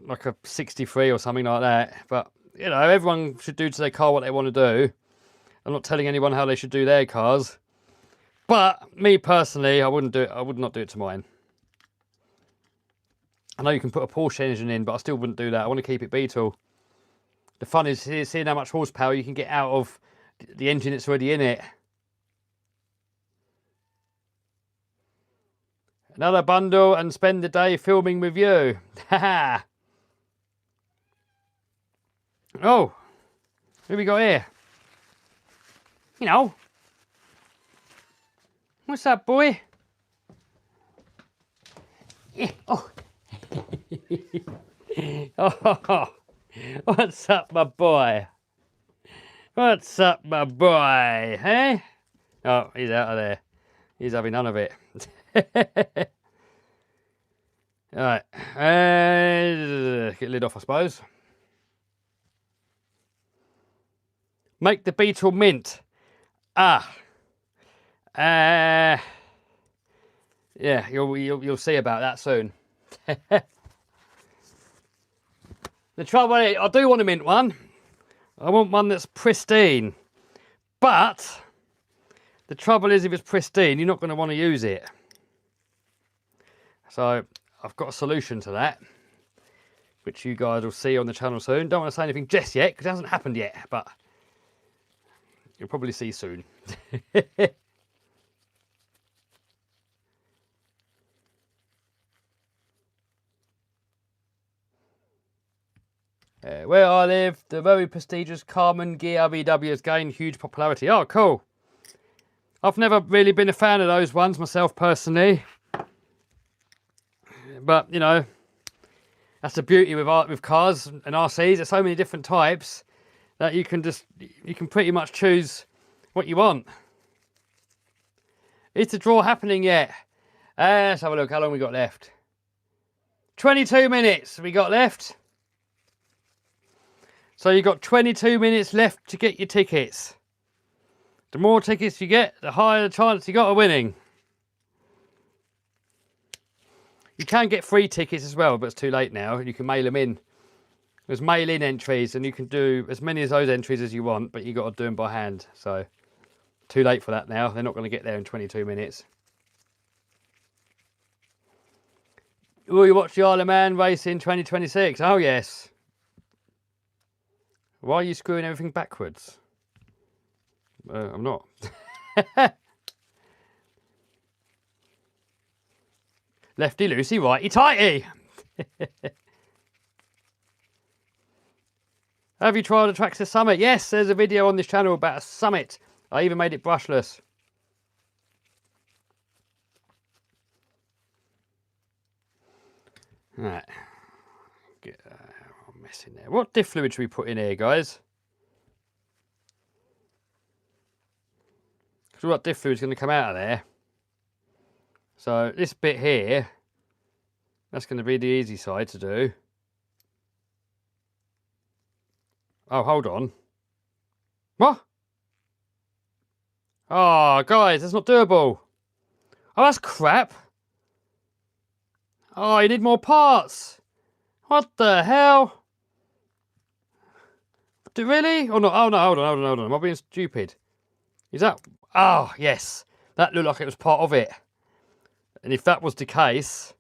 like a 63 or something like that. But you know, everyone should do to their car what they want to do. I'm not telling anyone how they should do their cars, but me personally, I wouldn't do it. I would not do it to mine. I know you can put a Porsche engine in, but I still wouldn't do that. I want to keep it Beetle. The fun is seeing how much horsepower you can get out of the engine that's already in it. Another bundle and spend the day filming with you. Haha. Oh, who we got here? You know. What's up, boy? Yeah. Oh. Oh. What's up, my boy? What's up, my boy? Hey? Oh, he's out of there. He's having none of it. Alright. Get the lid off, I suppose. Make the Beetle mint. Yeah, you'll see about that soon. The trouble is, I do want to mint one. I want one that's pristine. But the trouble is, if it's pristine, you're not going to want to use it. So I've got a solution to that, which you guys will see on the channel soon. Don't want to say anything just yet, because it hasn't happened yet, but you'll probably see soon. Where I live, the very prestigious Carmen Gear VW has gained huge popularity. Oh, cool. I've never really been a fan of those ones myself personally. But, you know, that's the beauty with cars and RCs. There's so many different types that you can pretty much choose what you want. Is the draw happening yet? Let's have a look. How long we got left? 22 minutes we got left. So you've got 22 minutes left to get your tickets. The more tickets you get, the higher the chance you got of winning. You can get free tickets as well, but it's too late now. You can mail them in. There's mail-in entries, and you can do as many of those entries as you want, but you got to do them by hand. So, too late for that now. They're not going to get there in 22 minutes. Will you watch the Isle of Man race in 2026? Oh, yes. Why are you screwing everything backwards? I'm not. Lefty loosey, righty tighty. Have you tried a Traxxas Summit? Yes, there's a video on this channel about a Summit. I even made it brushless. Right. Get a mess in there. What diff fluid should we put in here, guys? Because what diff fluid's going to come out of there. So this bit here That's going to be the easy side to do. Oh, hold on. What? Oh, guys, that's not doable. Oh, that's crap. Oh, you need more parts. What the hell? Really? Oh, no, hold on. Am I being stupid? Is that... Oh, yes. That looked like it was part of it. And if that was the case,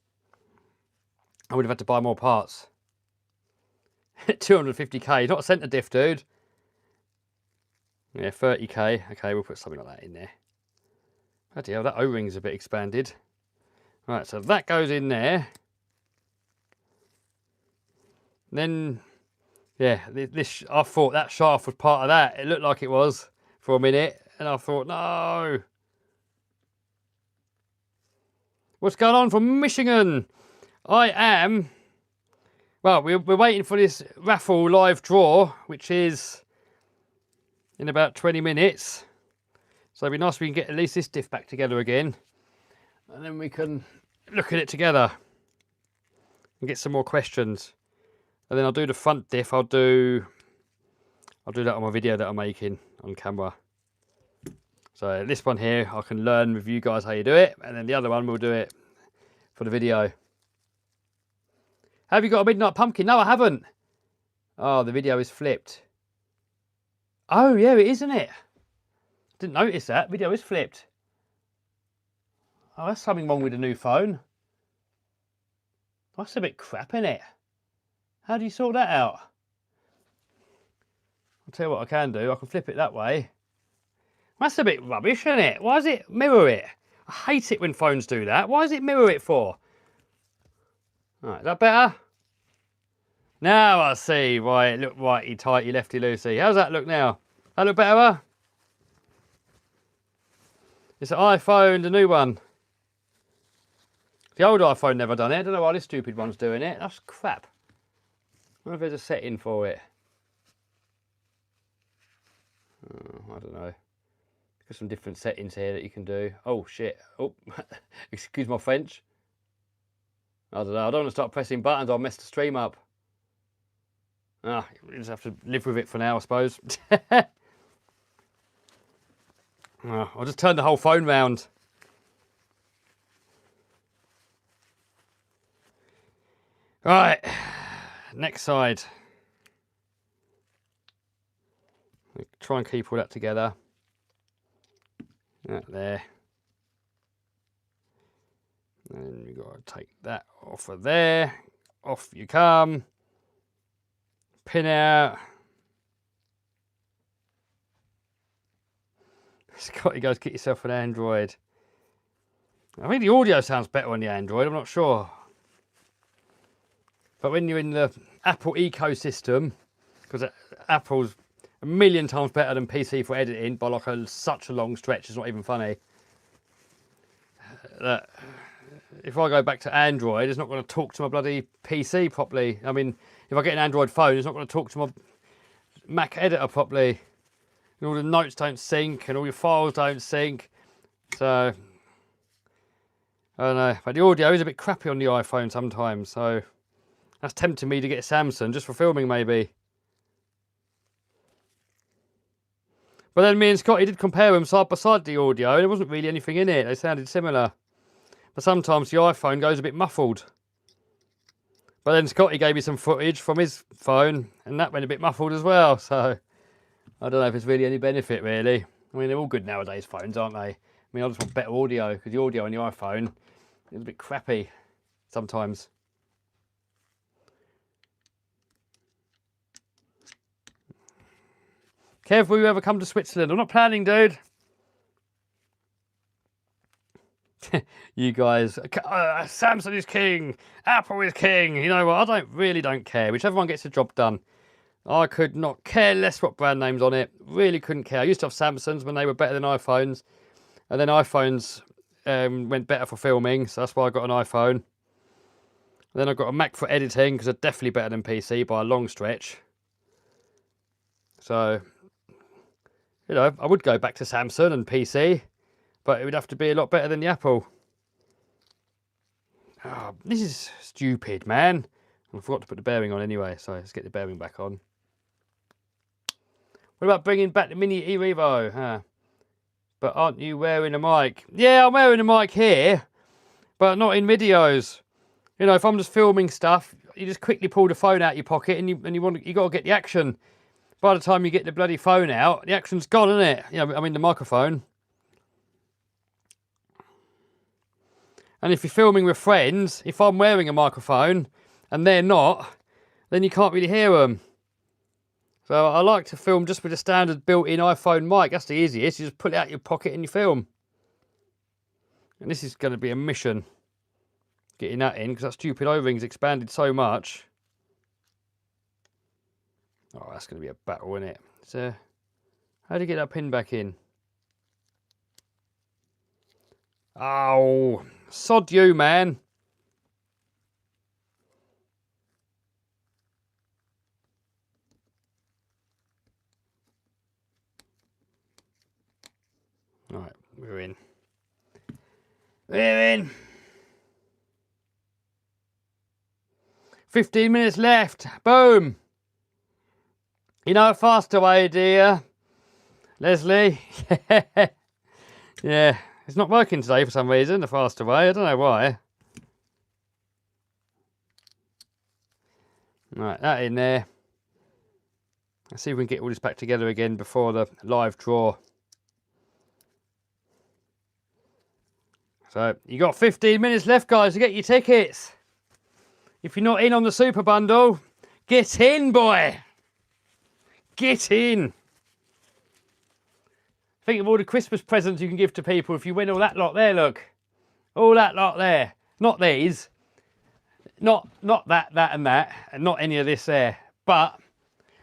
I would have had to buy more parts. 250k, not a centre diff, dude. Yeah, 30k. Okay, we'll put something like that in there. Bloody hell, that O-ring's a bit expanded. Right, so that goes in there. Then, yeah, this I thought that shaft was part of that. It looked like it was for a minute. And I thought, no. What's going on from Michigan? I am... Well, we're waiting for this Raffle live draw, which is in about 20 minutes. So it'd be nice if we can get at least this diff back together again. And then we can look at it together and get some more questions. And then I'll do the front diff. I'll do that on my video that I'm making on camera. So this one here, I can learn with you guys how you do it. And then the other one, we'll do it for the video. Have you got a midnight pumpkin? No, I haven't. Oh, the video is flipped. Oh, yeah, it is, isn't it? Didn't notice that. Video is flipped. Oh, that's something wrong with the new phone. That's a bit crap, isn't it? How do you sort that out? I'll tell you what I can do. I can flip it that way. That's a bit rubbish, isn't it? Why does it mirror it? I hate it when phones do that. Why does it mirror it for? Alright, is that better? Now I see why it looked righty tighty lefty loosey. How's that look now? That look better? It's an iPhone, the new one. The old iPhone never done it. I don't know why this stupid one's doing it. That's crap. I wonder if there's a setting for it. Oh, I don't know. There's some different settings here that you can do. Oh shit. Oh, excuse my French. I don't know. I don't want to start pressing buttons. I'll mess the stream up. Ah, you just have to live with it for now, I suppose. I'll just turn the whole phone round. Right, next side. Try and keep all that together. That there. And we've got to take that off of there. Off you come. Pin out. Scotty goes, get yourself an Android. I think the audio sounds better on the Android, I'm not sure. But when you're in the Apple ecosystem, because Apple's a million times better than PC for editing by like such a long stretch, it's not even funny. If I go back to Android, it's not going to talk to my bloody PC properly. I mean, if I get an Android phone, it's not going to talk to my Mac editor properly. And all the notes don't sync and all your files don't sync. So, I don't know. But the audio is a bit crappy on the iPhone sometimes. So, that's tempting me to get a Samsung just for filming maybe. But then me and Scotty did compare them side by side, the audio. And there wasn't really anything in it. They sounded similar. But sometimes the iPhone goes a bit muffled. But then Scotty gave me some footage from his phone. And that went a bit muffled as well. So, I don't know if it's really any benefit, really. I mean, they're all good nowadays, phones, aren't they? I mean, I just want better audio, because the audio on the iPhone is a bit crappy sometimes. Kev, will you ever come to Switzerland? I'm not planning, dude. You guys, Samsung is king, Apple is king. You know what? I really don't care. Whichever one gets the job done. I could not care less what brand name's on it. Really couldn't care. I used to have Samsungs when they were better than iPhones. And then iPhones went better for filming. So that's why I got an iPhone. And then I got a Mac for editing because they're definitely better than PC by a long stretch. So, you know, I would go back to Samsung and PC. But it would have to be a lot better than the Apple. Oh, this is stupid, man. I forgot to put the bearing on anyway, so let's get the bearing back on. What about bringing back the Mini e-Revo? Huh? But aren't you wearing a mic? Yeah, I'm wearing a mic here, but not in videos. You know, if I'm just filming stuff, you just quickly pull the phone out your pocket and you got to get the action. By the time you get the bloody phone out, the action's gone, isn't it? You know, I mean the microphone. And if you're filming with friends, if I'm wearing a microphone and they're not, then you can't really hear them. So I like to film just with a standard built-in iPhone mic. That's the easiest. You just pull it out your pocket and you film. And this is going to be a mission, getting that in, because that stupid O-ring's expanded so much. Oh, that's going to be a battle, isn't it? So, how do you get that pin back in? Oh, sod you, man. Right, we're in. We're in. 15 minutes left. Boom. You know a faster way, do you, Leslie? Yeah, it's not working today for some reason, the faster way. I don't know why. Right, that in there. Let's see if we can get all this back together again before the live draw. So, you got 15 minutes left, guys, to get your tickets. If you're not in on the Super Bundle, get in, boy. Get in. Think of all the Christmas presents you can give to people if you win all that lot there, look. All that lot there. Not these. Not that, and that. And not any of this there. But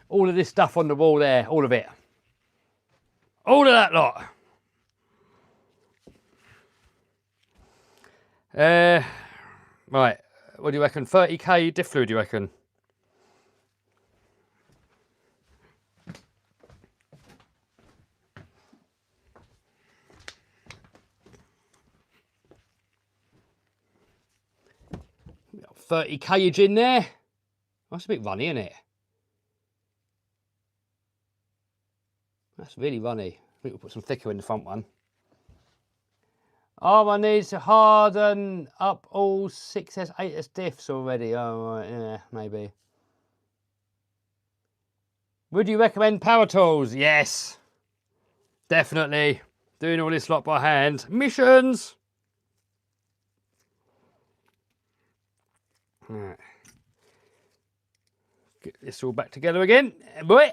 all of this stuff on the wall there. All of it. All of that lot. Right. What do you reckon? 30k diff fluid, do you reckon? Got 30 kg in there. That's a bit runny, isn't it? That's really runny. I think we'll put some thicker in the front one. Oh, I need to harden up all 6S, 8S diffs already. Oh, right, yeah, maybe. Would you recommend power tools? Yes, definitely. Doing all this lot by hand. Missions. All right. Get this all back together again. Boy.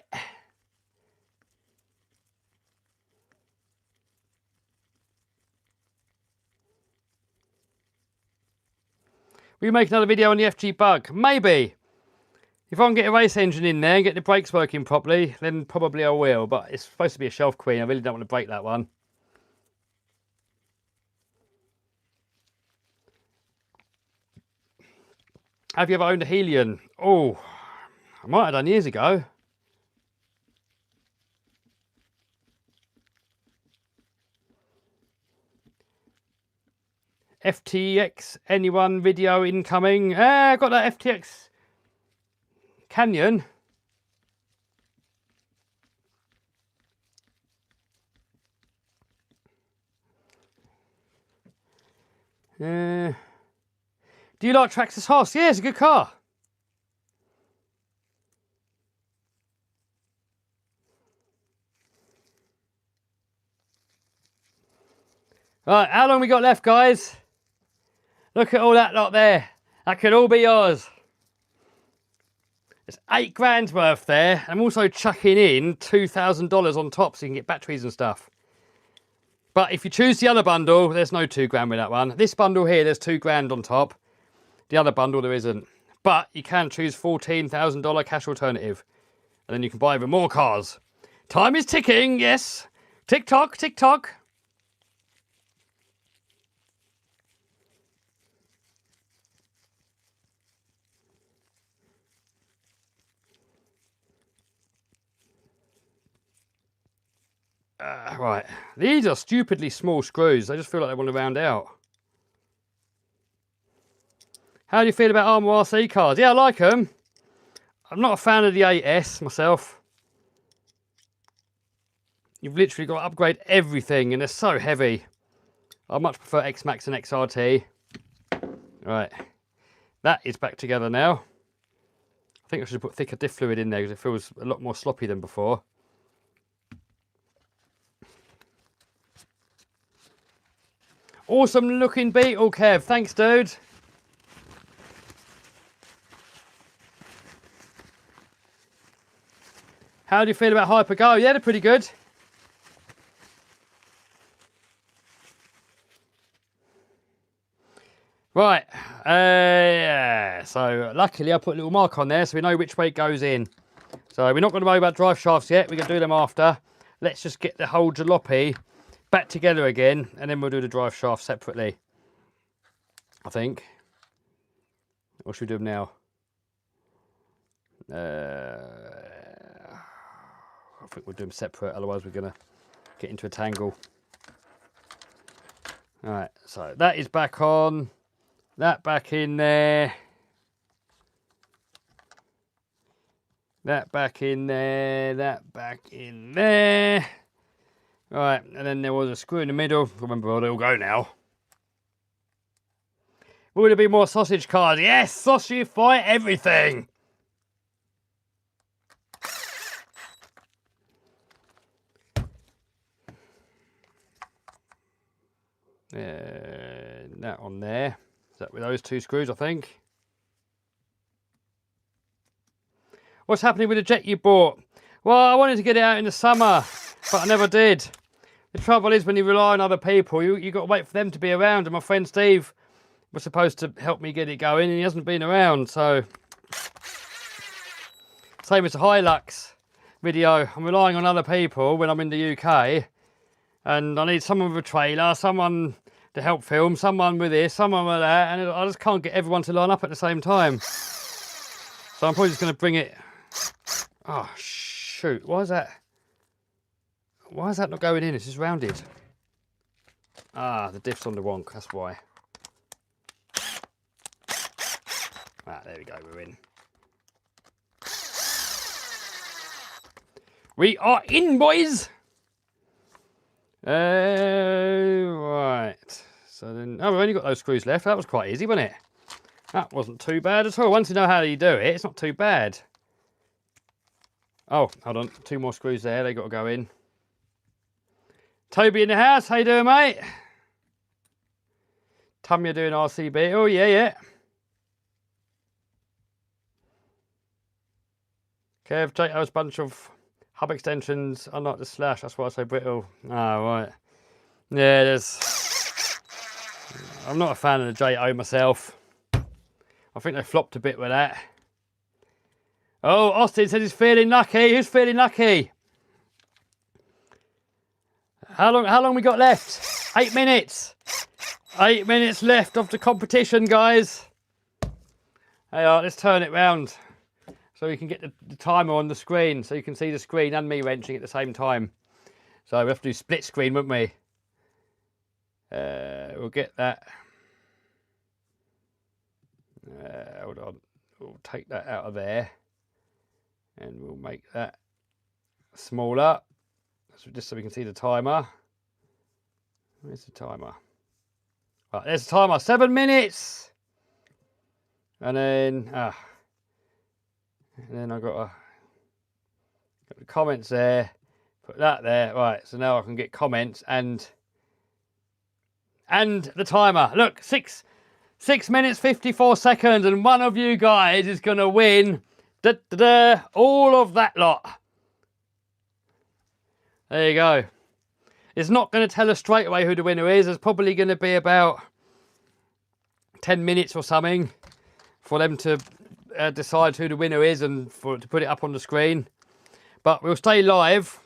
Will you make another video on the FG bug? Maybe. If I can get a race engine in there and get the brakes working properly, then probably I will. But it's supposed to be a shelf queen. I really don't want to break that one. Have you ever owned a Helion? Oh, I might have done years ago. FTX, anyone video incoming? I got that FTX Canyon. Do you like Traxxas Rc? Yeah, it's a good car. Right, how long we got left, guys? Look at all that lot there. That could all be yours. It's 8 grand's worth there. I'm also chucking in $2,000 on top so you can get batteries and stuff. But if you choose the other bundle, there's no 2 grand with that one. This bundle here, there's 2 grand on top. The other bundle, there isn't. But you can choose $14,000 cash alternative. And then you can buy even more cars. Time is ticking, yes. Tick tock, tick tock. Right, these are stupidly small screws. I just feel like they want to round out. How do you feel about Armour RC cars? Yeah, I like them. I'm not a fan of the 8S myself. You've literally got to upgrade everything and they're so heavy. I much prefer X-Max and XRT. Right, that is back together now. I think I should put thicker diff fluid in there because it feels a lot more sloppy than before. Awesome looking Beetle, Kev. Thanks, dude. How do you feel about Hyper-Go? Yeah, they're pretty good. Right, yeah. So luckily I put a little mark on there so we know which way it goes in. So we're not going to worry about drive shafts yet, we're going to do them after. Let's just get the whole jalopy back together again and then we'll do the drive shaft separately, I think. Or should we do them now? I think we'll do them separate, otherwise we're going to get into a tangle. Alright, so that is back on. That back in there. That back in there. That back in there. Right, and then there was a screw in the middle. Remember where they'll go now. Will there be more sausage cars? Yes, sausify everything. That on there. Is that with those two screws, I think? What's happening with the jet you bought? Well, I wanted to get it out in the summer, but I never did. The trouble is when you rely on other people, you got to wait for them to be around. And my friend Steve was supposed to help me get it going, and he hasn't been around. So, same as the Hilux video. I'm relying on other people when I'm in the UK, and I need someone with a trailer, someone to help film, someone with this, someone with that, and I just can't get everyone to line up at the same time. So I'm probably just going to bring it. Oh shoot! Why is that? Why is that not going in? It's just rounded. Ah, the diff's on the wonk. That's why. Ah, there we go. We're in. We are in, boys. Right. So then, oh, we've only got those screws left. That was quite easy, wasn't it? That wasn't too bad at all. Once you know how you do it, it's not too bad. Oh, hold on. 2 more screws there. They got to go in. Toby in the house. How you doing, mate? Tom, you're doing RCB. Oh, yeah, yeah. Kev, JO's bunch of hub extensions are not the slash. That's why I say brittle. Ah, right. Yeah, there's... I'm not a fan of the JO myself. I think they flopped a bit with that. Oh, Austin says he's feeling lucky. Who's feeling lucky? How long we got left? 8 minutes. 8 minutes left of the competition, guys. Hey, let's turn it round so we can get the timer on the screen, so you can see the screen and me wrenching at the same time. So we have to do split screen, won't we? We'll get that. Hold on. We'll take that out of there. And we'll make that smaller. So just so we can see the timer. Where's the timer? Right, there's the timer. 7 minutes. And then I've got the comments there. Put that there. Right, so now I can get comments and the timer. Look, 6 minutes 54 seconds, and one of you guys is gonna win all of that lot. There you go. It's not going to tell us straight away who the winner is. There's probably going to be about 10 minutes or something for them to decide who the winner is and to put it up on the screen. But we'll stay live,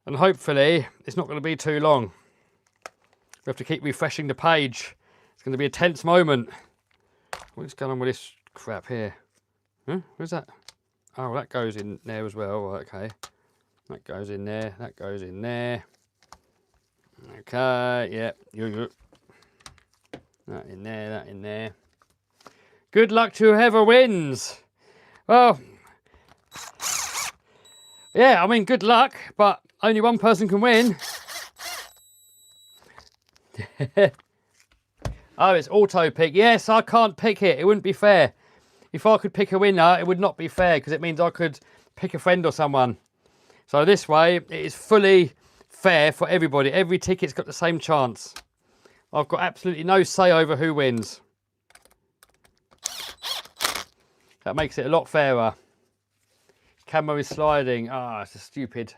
and hopefully it's not going to be too long. We have to keep refreshing the page. It's going to be a tense moment. What's going on with this crap here? Huh? Where's that? Oh, that goes in there as well. Right, okay. That goes in there. That goes in there. Okay, yeah. That in there, that in there. Good luck to whoever wins. Well, yeah, I mean, good luck, but only one person can win. Oh, it's auto pick. Yes, I can't pick it. It wouldn't be fair. If I could pick a winner, it would not be fair because it means I could pick a friend or someone. So this way, it is fully fair for everybody. Every ticket's got the same chance. I've got absolutely no say over who wins. That makes it a lot fairer. Camera is sliding. Ah, it's a stupid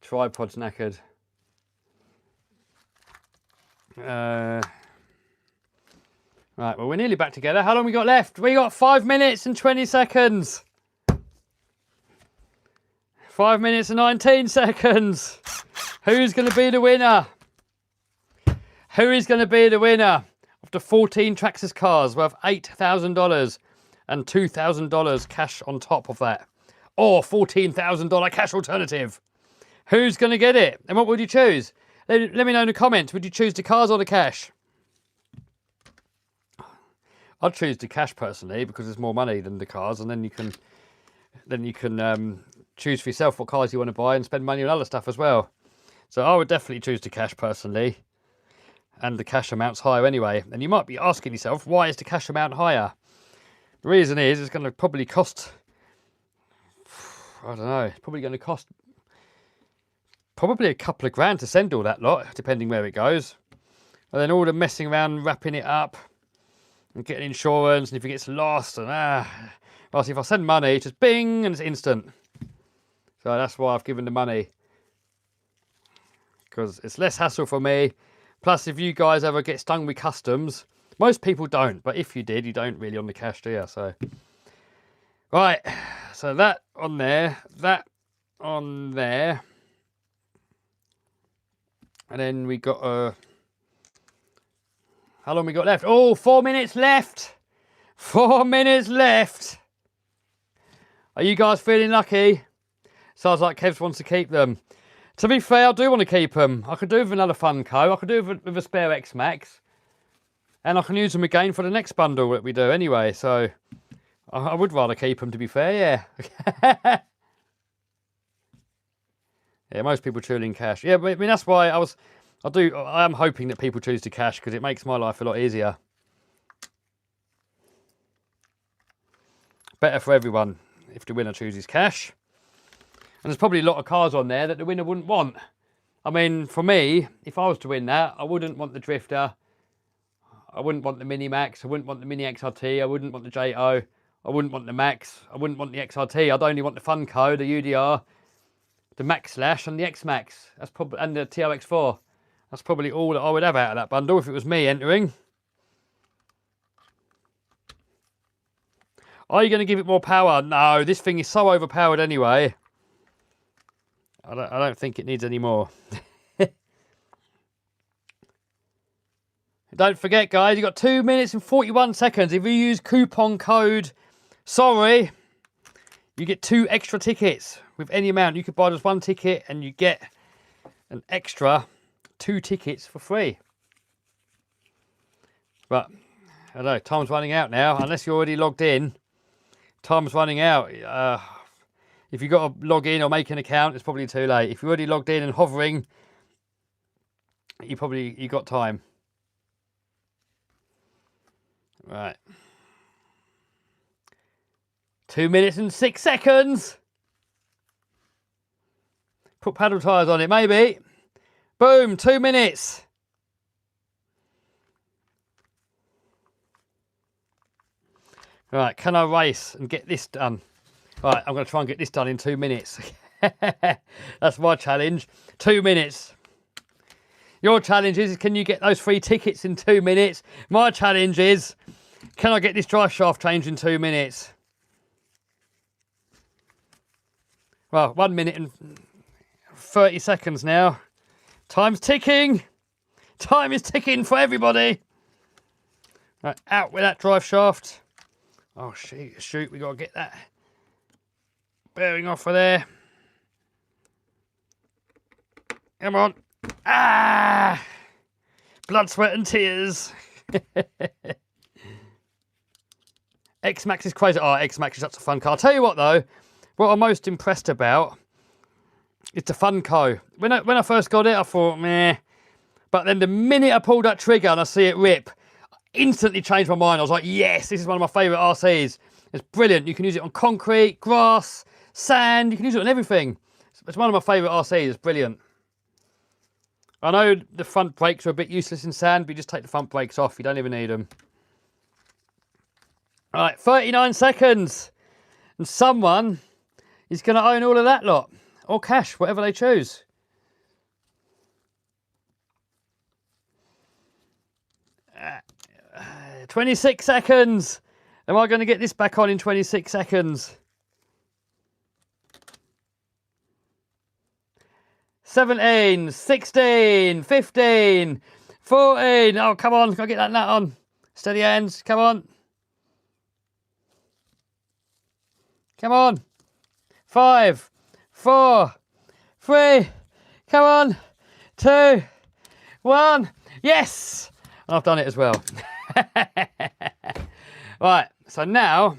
tripod's knackered. Right, well, we're nearly back together. How long we got left? We got 5 minutes and 20 seconds. 5 minutes and 19 seconds. Who's going to be the winner? Who is going to be the winner of the 14 Traxxas cars worth $8,000 and $2,000 cash on top of that? Or $14,000 cash alternative? Who's going to get it? And what would you choose? Let me know in the comments. Would you choose the cars or the cash? I'd choose the cash personally because there's more money than the cars, and then you can choose for yourself what cars you want to buy and spend money on other stuff as well. So I would definitely choose the cash personally, and the cash amount's higher anyway. And you might be asking yourself, why is the cash amount higher? The reason is it's going to probably cost, I don't know, it's probably going to cost probably a couple of grand to send all that lot, depending where it goes. And then all the messing around, wrapping it up and getting insurance, and if it gets lost, and well, see, if I send money, it's just bing and it's instant. So that's why I've given the money, because it's less hassle for me. Plus, if you guys ever get stung with customs, most people don't, but if you did, you don't really on the cash, do you? So right, so that on there, that on there, and then we got how long we got left? Oh, 4 minutes left. 4 minutes left. Are you guys feeling lucky? Sounds like Kevs wants to keep them. To be fair, I do want to keep them. I could do with another Funko. I could do with a spare X-Max. And I can use them again for the next bundle that we do anyway. So I would rather keep them, to be fair, yeah. Yeah, most people choosing cash. Yeah, but I mean, that's why I am hoping that people choose to cash, because it makes my life a lot easier. Better for everyone if the winner chooses cash. And there's probably a lot of cars on there that the winner wouldn't want. I mean, for me, if I was to win that, I wouldn't want the Drifter. I wouldn't want the Mini Max. I wouldn't want the Mini XRT. I wouldn't want the JO. I wouldn't want the Max. I wouldn't want the XRT. I'd only want the Funko, the UDR, the Max Slash, and the X Max. That's probably, and the TRX4. That's probably all that I would have out of that bundle if it was me entering. Are you going to give it more power? No, this thing is so overpowered anyway. I don't think it needs any more. Don't forget, guys, you've got 2 minutes and 41 seconds. If you use coupon code SORRY, you get 2 extra tickets with any amount. You could buy just 1 ticket and you get an extra 2 tickets for free. But I don't know, time's running out now. Unless you're already logged in, time's running out. If you've got to log in or make an account, it's probably too late. If you're already logged in and hovering, you got time. Right. 2 minutes and 6 seconds. Put paddle tyres on it, maybe. Boom, 2 minutes. Right, can I race and get this done? Right, I'm going to try and get this done in 2 minutes. That's my challenge. 2 minutes. Your challenge is, can you get those 3 tickets in 2 minutes? My challenge is, can I get this drive shaft changed in 2 minutes? Well, 1 minute and 30 seconds now. Time's ticking. Time is ticking for everybody. Right, out with that drive shaft. Oh, shoot, we got to get that bearing off of there. Come on. Ah! Blood, sweat and tears. X-Max is crazy. Oh, X-Max is such a fun car. I'll tell you what though, what I'm most impressed about is the Funko. When I first got it, I thought, meh. But then the minute I pulled that trigger and I see it rip, I instantly changed my mind. I was like, yes, this is one of my favourite RCs. It's brilliant. You can use it on concrete, grass, sand. You can use it on everything. It's one of my favourite RCs. It's brilliant. I know the front brakes are a bit useless in sand, but you just take the front brakes off. You don't even need them. All right, 39 seconds. And someone is going to own all of that lot. Or cash, whatever they choose. 26 seconds. Am I going to get this back on in 26 seconds? 17, 16, 15, 14. Oh, come on. Gotta get that nut on. Steady hands. Come on. Come on. 5, 4, 3. Come on. 2, 1. Yes. And I've done it as well. Right. So now,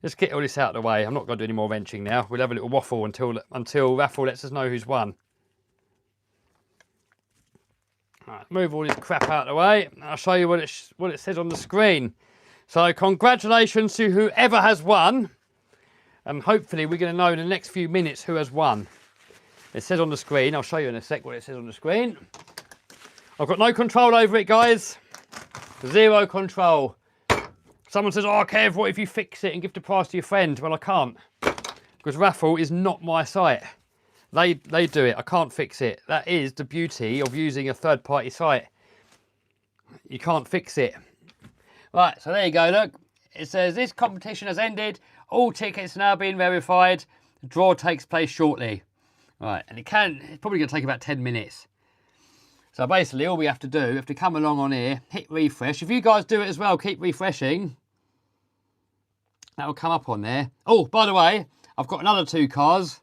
let's get all this out of the way. I'm not going to do any more wrenching now. We'll have a little waffle until Raffle lets us know who's won. Right, move all this crap out of the way. I'll show you what it says on the screen. So congratulations to whoever has won. And hopefully we're going to know in the next few minutes who has won. It says on the screen. I'll show you in a sec what it says on the screen. I've got no control over it, guys. Zero control. Someone says, oh, Kev, what if you fix it and give the prize to your friend? Well, I can't. Because Raffle is not my site. They do it. I can't fix it. That is the beauty of using a third-party site. You can't fix it. Right, so there you go, look. It says, this competition has ended. All tickets are now being verified. The draw takes place shortly. Right, and it's probably going to take about 10 minutes. So basically, all we have to do, we have to come along on here, hit refresh. If you guys do it as well, keep refreshing. That will come up on there. Oh, by the way, I've got another 2 cars.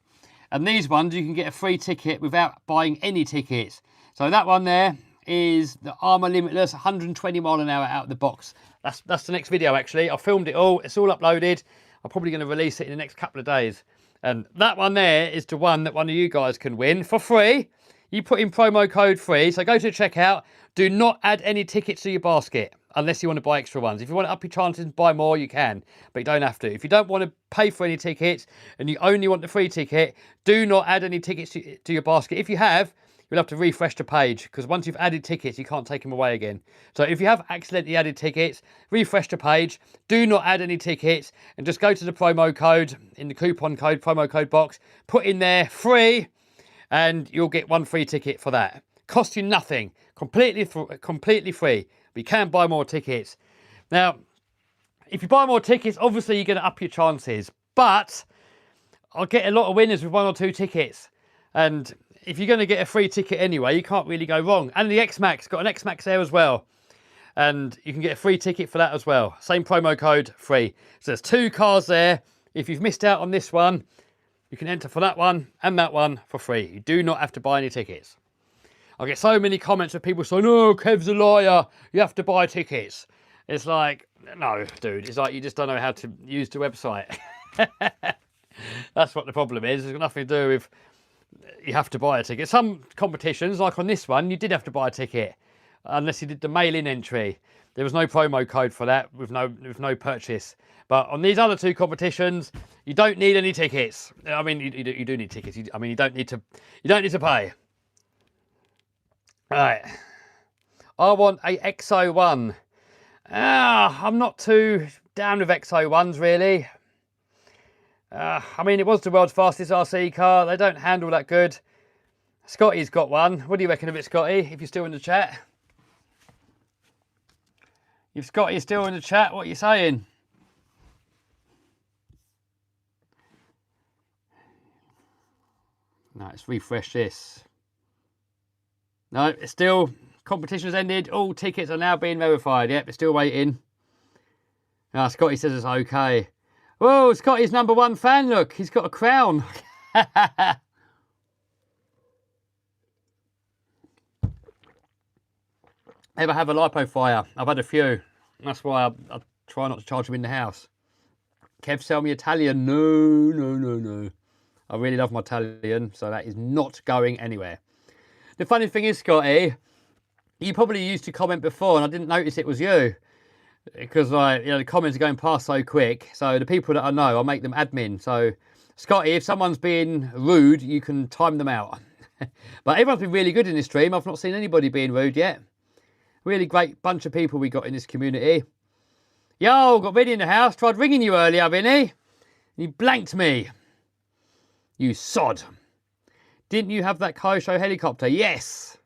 And these ones, you can get a free ticket without buying any tickets. So that one there is the Armour Limitless, 120 mile an hour out of the box. That's the next video, actually. I filmed it all. It's all uploaded. I'm probably going to release it in the next couple of days. And that one there is the one that one of you guys can win for free. You put in promo code free. So go to the checkout. Do not add any tickets to your basket unless you want to buy extra ones. If you want to up your chances and buy more, you can, but you don't have to. If you don't want to pay for any tickets and you only want the free ticket, do not add any tickets to your basket. If you have, you'll have to refresh the page because once you've added tickets, you can't take them away again. So if you have accidentally added tickets, refresh the page, do not add any tickets and just go to the promo code in the coupon code, promo code box, put in there free and you'll get 1 free ticket for that. Cost you nothing, completely free. But you can buy more tickets. Now, if you buy more tickets, obviously you're going to up your chances. But I'll get a lot of winners with 1 or 2 tickets. And if you're going to get a free ticket anyway, you can't really go wrong. And the X-Max, got an X-Max there as well. And you can get a free ticket for that as well. Same promo code, free. So there's 2 cars there. If you've missed out on this one, you can enter for that one and that one for free. You do not have to buy any tickets. I get so many comments of people saying, oh, Kev's a liar, you have to buy tickets. It's like, no, dude, it's like you just don't know how to use the website. That's what the problem is. It's got nothing to do with you have to buy a ticket. Some competitions, like on this one, you did have to buy a ticket, unless you did the mail-in entry. There was no promo code for that with no purchase. But on these other 2 competitions, you don't need any tickets. I mean, you do need tickets. You don't need to pay. Right, I want a XO1. I'm not too down with XO1s really. I mean, it was the world's fastest RC car. They don't handle that good. Scotty's got one. What do you reckon of it, Scotty, if you're still in the chat? If Scotty's still in the chat, what are you saying? No, let's refresh this. No, it's still, competition has ended. All tickets are now being verified. Yep, it's still waiting. Now, Scotty says it's okay. Whoa, Scotty's #1 fan, look. He's got a crown. Ever have a lipo fire? I've had a few. That's why I try not to charge them in the house. Kev, sell me Italian. No. I really love my Italian, so that is not going anywhere. The funny thing is, Scotty, you probably used to comment before and I didn't notice it was you. Because like, you know, the comments are going past so quick. So the people that I know, I make them admin. So Scotty, if someone's being rude, you can time them out. But everyone's been really good in this stream. I've not seen anybody being rude yet. Really great bunch of people we got in this community. Yo, got Vinny in the house. Tried ringing you earlier, Vinny. You blanked me. You sod. Didn't you have that Kosho helicopter? Yes.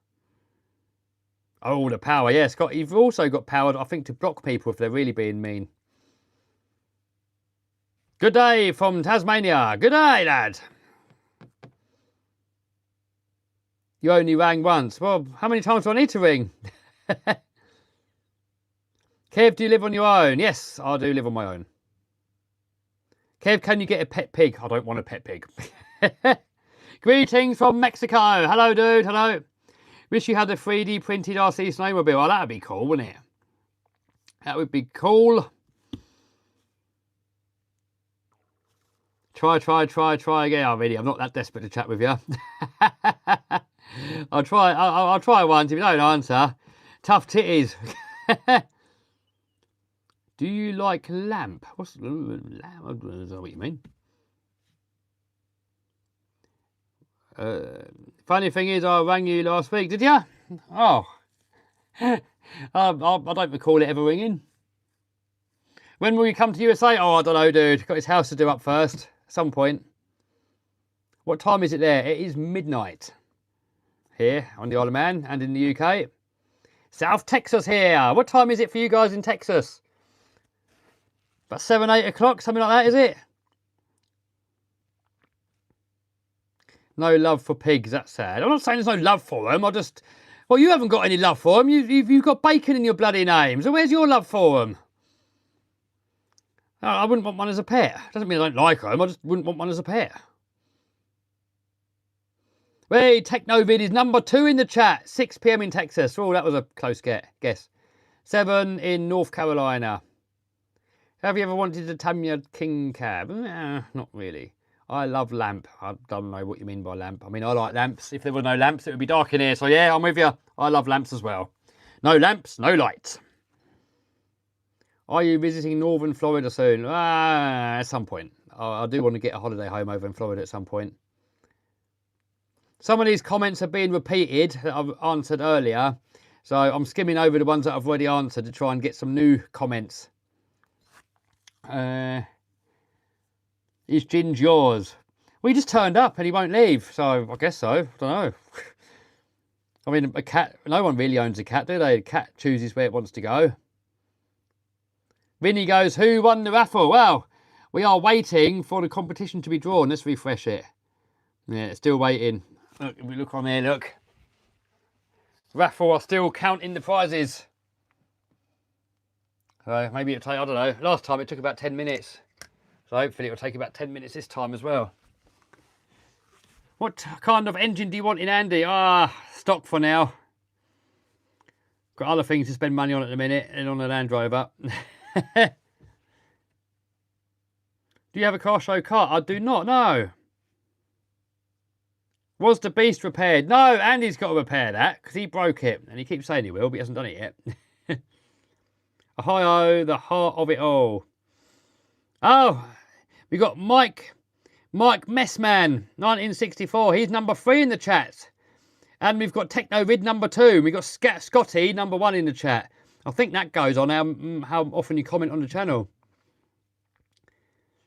Oh, the power. Yeah, Scott, you've also got power, I think, to block people if they're really being mean. Good day from Tasmania. Good day, lad. You only rang once. Well, how many times do I need to ring? Kev, do you live on your own? Yes, I do live on my own. Kev, can you get a pet pig? I don't want a pet pig. Greetings from Mexico. Hello, dude. Hello. Wish you had a 3D printed RC snowmobile. Oh, that'd be cool, wouldn't it? That would be cool. Try again. Oh, really, I'm not that desperate to chat with you. I'll try once. If you don't answer, tough titties. Do you like lamp? What's lamp? I don't know what you mean. Funny thing is, I rang you last week. Did you? Oh, I don't recall it ever ringing. When will you come to USA? Oh, I don't know, dude. Got his house to do up first. At some point. What time is it there? It is midnight. Here on the Isle of Man and in the UK. South Texas here. What time is it for you guys in Texas? About 7, 8 o'clock, something like that, is it? No love for pigs, that's sad. I'm not saying there's no love for them, well, you haven't got any love for them. You've got bacon in your bloody name, so where's your love for them? I wouldn't want one as a pet. Doesn't mean I don't like them, I just wouldn't want one as a pet. Hey, Technovid is number 2 in the chat. 6 PM in Texas. Oh, that was a close guess. 7 in North Carolina. Have you ever wanted a Tamiya King cab? Not really. I love lamp. I don't know what you mean by lamp. I mean, I like lamps. If there were no lamps, it would be dark in here. So yeah, I'm with you. I love lamps as well. No lamps, no lights. Are you visiting Northern Florida soon? At some point. I do want to get a holiday home over in Florida at some point. Some of these comments are being repeated that I've answered earlier. So I'm skimming over the ones that I've already answered to try and get some new comments. Is Ginge yours? Well, he just turned up and he won't leave, so I guess so. I don't know. I mean, a cat, no one really owns a cat, do they? A cat chooses where it wants to go. Vinny goes, who won the raffle? Well, we are waiting for the competition to be drawn. Let's refresh it. Yeah, it's still waiting. Look, if we look on there, look. Raffle are still counting the prizes. So maybe it'll take, I don't know. Last time it took about 10 minutes. So hopefully it'll take about 10 minutes this time as well. What kind of engine do you want in Andy? Stock for now. Got other things to spend money on at the minute and on the Land Rover. Do you have a car show car? I do not, no. Was the Beast repaired? No, Andy's got to repair that because he broke it. And he keeps saying he will, but he hasn't done it yet. Ohio, the heart of it all. Oh, we got Mike Messman, 1964. He's number 3 in the chat. And we've got Technovid number 2. We've got Scotty number 1 in the chat. I think that goes on how often you comment on the channel.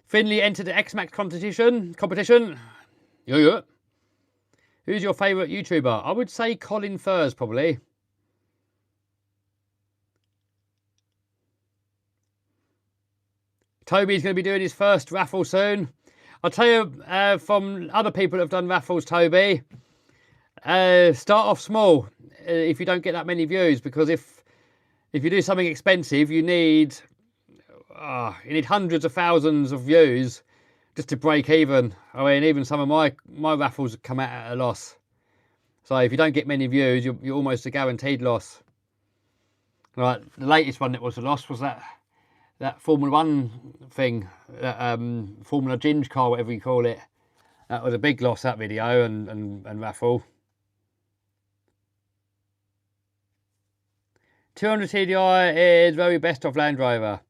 Finley entered the X-Max competition. Yeah. Who's your favourite YouTuber? I would say Colin Furs, probably. Toby's going to be doing his first raffle soon. I'll tell you from other people that have done raffles, Toby, start off small if you don't get that many views, because if you do something expensive, you need hundreds of thousands of views just to break even. I mean, even some of my raffles come out at a loss. So if you don't get many views, you're almost a guaranteed loss. Right, the latest one that was a loss was that that Formula 1 thing, that Formula Ginge car, whatever you call it. That was a big loss, that video, and Raffle. 200 TDI is very best of Land Rover.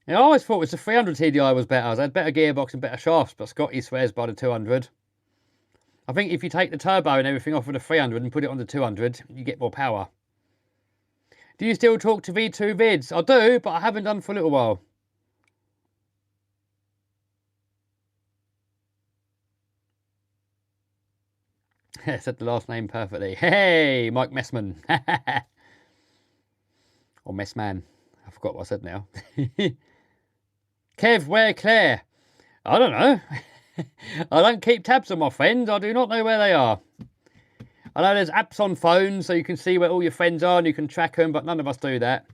And I always thought it was the 300 TDI was better. They had better gearbox and better shafts, but Scotty swears by the 200. I think if you take the turbo and everything off of the 300 and put it on the 200, you get more power. Do you still talk to V2 vids? I do, but I haven't done for a little while. Said the last name perfectly. Hey, Mike Messman. Or Messman. I forgot what I said now. Kev, where Claire? I don't know. I don't keep tabs on my friends. I do not know where they are. I know there's apps on phones so you can see where all your friends are and you can track them, but none of us do that.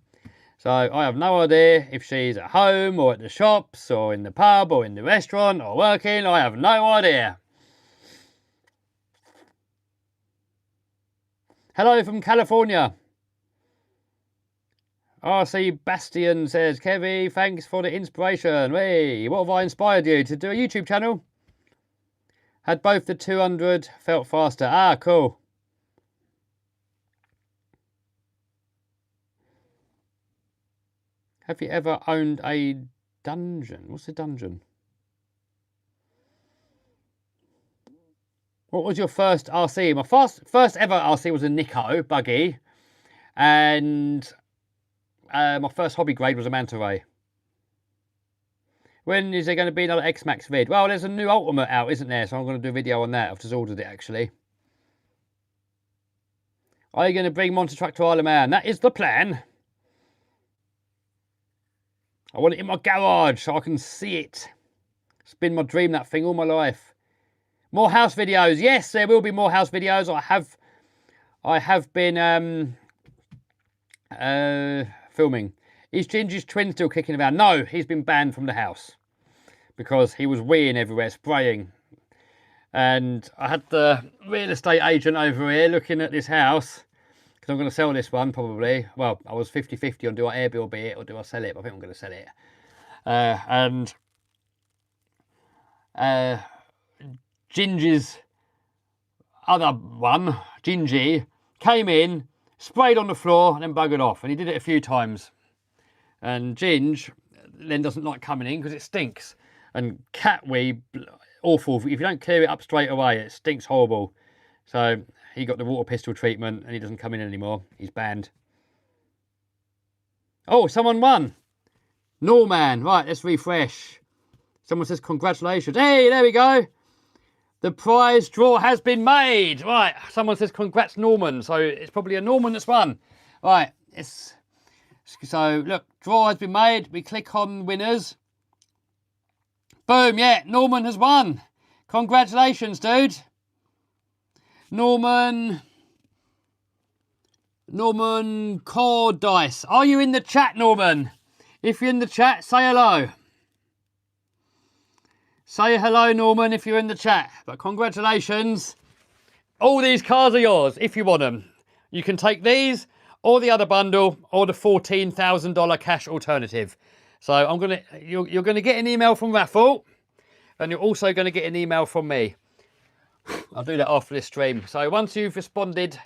So I have no idea if she's at home or at the shops or in the pub or in the restaurant or working. I have no idea. Hello from California. RC Bastian says, Kevy, thanks for the inspiration. Hey, what have I inspired you to do a YouTube channel? Had both the 200, felt faster. Ah, cool. Have you ever owned a dungeon? What's a dungeon? What was your first RC? My first ever RC was a Nico buggy, and my first hobby grade was a Manta Ray. When is there going to be another X-Max vid? Well, there's a new Ultimate out, isn't there? So I'm going to do a video on that. I've just ordered it, actually. Are you going to bring Monster Truck to Isle of Man? That is the plan. I want it in my garage so I can see it. It's been my dream, that thing, all my life. More house videos. Yes, there will be more house videos. I have been filming. Is Ginger's twin still kicking about? No, he's been banned from the house because he was weeing everywhere, spraying. And I had the real estate agent over here looking at this house because I'm going to sell this one probably. Well, I was 50-50 on do I Airbnb it or do I sell it? But I think I'm going to sell it. Gingy's other one, Gingy, came in, sprayed on the floor and then buggered off. And he did it a few times. And Ginge then doesn't like coming in because it stinks. And cat wee, awful. If you don't clear it up straight away, it stinks horrible. So he got the water pistol treatment and he doesn't come in anymore. He's banned. Oh, someone won. Norman. Right, let's refresh. Someone says congratulations. Hey, there we go. The prize draw has been made. Right, someone says congrats Norman. So it's probably a Norman that's won. Right, so look, draw has been made. We click on winners. Boom, yeah, Norman has won. Congratulations, dude. Norman Cordice. Are you in the chat, Norman? If you're in the chat, say hello. Say hello, Norman, if you're in the chat. But congratulations. All these cars are yours, if you want them. You can take these, or the other bundle, or the $14,000 cash alternative. So you're going to get an email from Raffle, and you're also going to get an email from me. I'll do that after this stream. So once you've responded,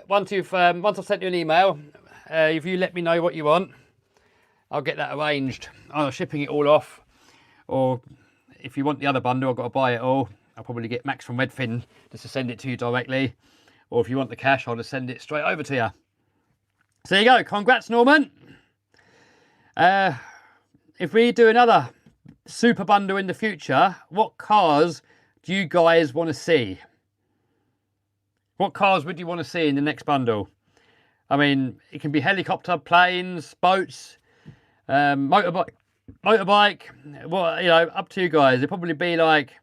once I've sent you an email, if you let me know what you want, I'll get that arranged. I'm shipping it all off, or if you want the other bundle, I've got to buy it all. I'll probably get Max from Redfin just to send it to you directly. Or if you want the cash, I'll just send it straight over to you. So there you go. Congrats, Norman. If we do another super bundle in the future, what cars do you guys want to see? What cars would you want to see in the next bundle? I mean, it can be helicopter, planes, boats, motorbike. Well, you know, up to you guys. It'll probably be like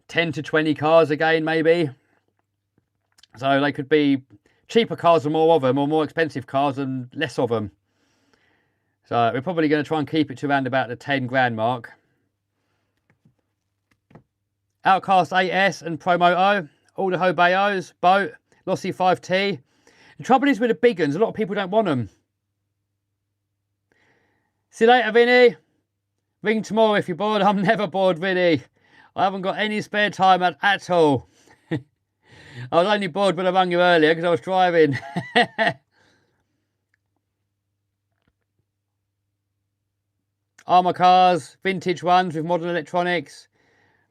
10 to 20 cars again, maybe. So they could be cheaper cars and more of them, or more expensive cars and less of them. So we're probably going to try and keep it to around about the 10 grand mark. Outcast 8S and Promoto, all the Hobeos, Boat, Lossy 5T. The trouble is with the big ones, a lot of people don't want them. See you later, Vinny. Ring tomorrow if you're bored. I'm never bored, Vinny. I haven't got any spare time at all. I was only bored when I rang you earlier because I was driving. Armour cars, vintage ones with modern electronics.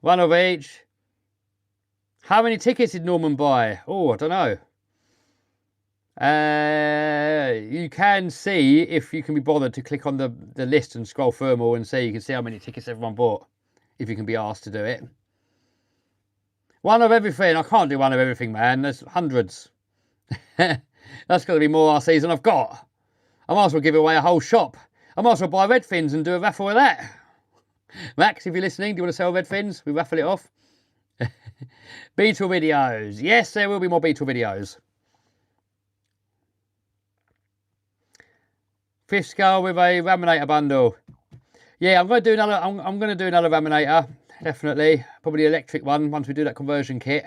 One of each. How many tickets did Norman buy? Oh, I don't know. You can see, if you can be bothered to click on the list and scroll through them all and see, you can see how many tickets everyone bought, if you can be asked to do it. One of everything. I can't do one of everything, man. There's hundreds. That's going to be more our season I've got. I might as well give away a whole shop. I might as well buy red fins and do a raffle with that. Max, if you're listening, do you want to sell red fins? We raffle it off. Beetle videos. Yes, there will be more Beetle videos. Fifth scale with a laminator bundle. Yeah, I'm going to do another. I'm going to do another laminator. Definitely, probably the electric one once we do that conversion kit.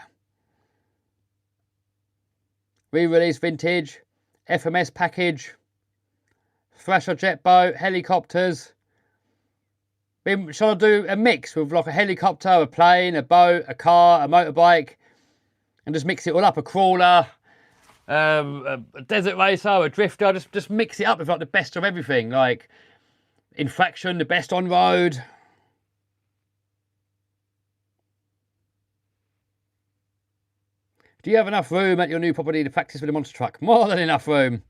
Re-release vintage, FMS package, Thrasher jet boat, helicopters. Shall I do a mix with like a helicopter, a plane, a boat, a car, a motorbike, and just mix it all up? A crawler, a desert racer, a drifter. Just mix it up with like the best of everything. Like Infraction, the best on road. Do you have enough room at your new property to practice with a monster truck? More than enough room.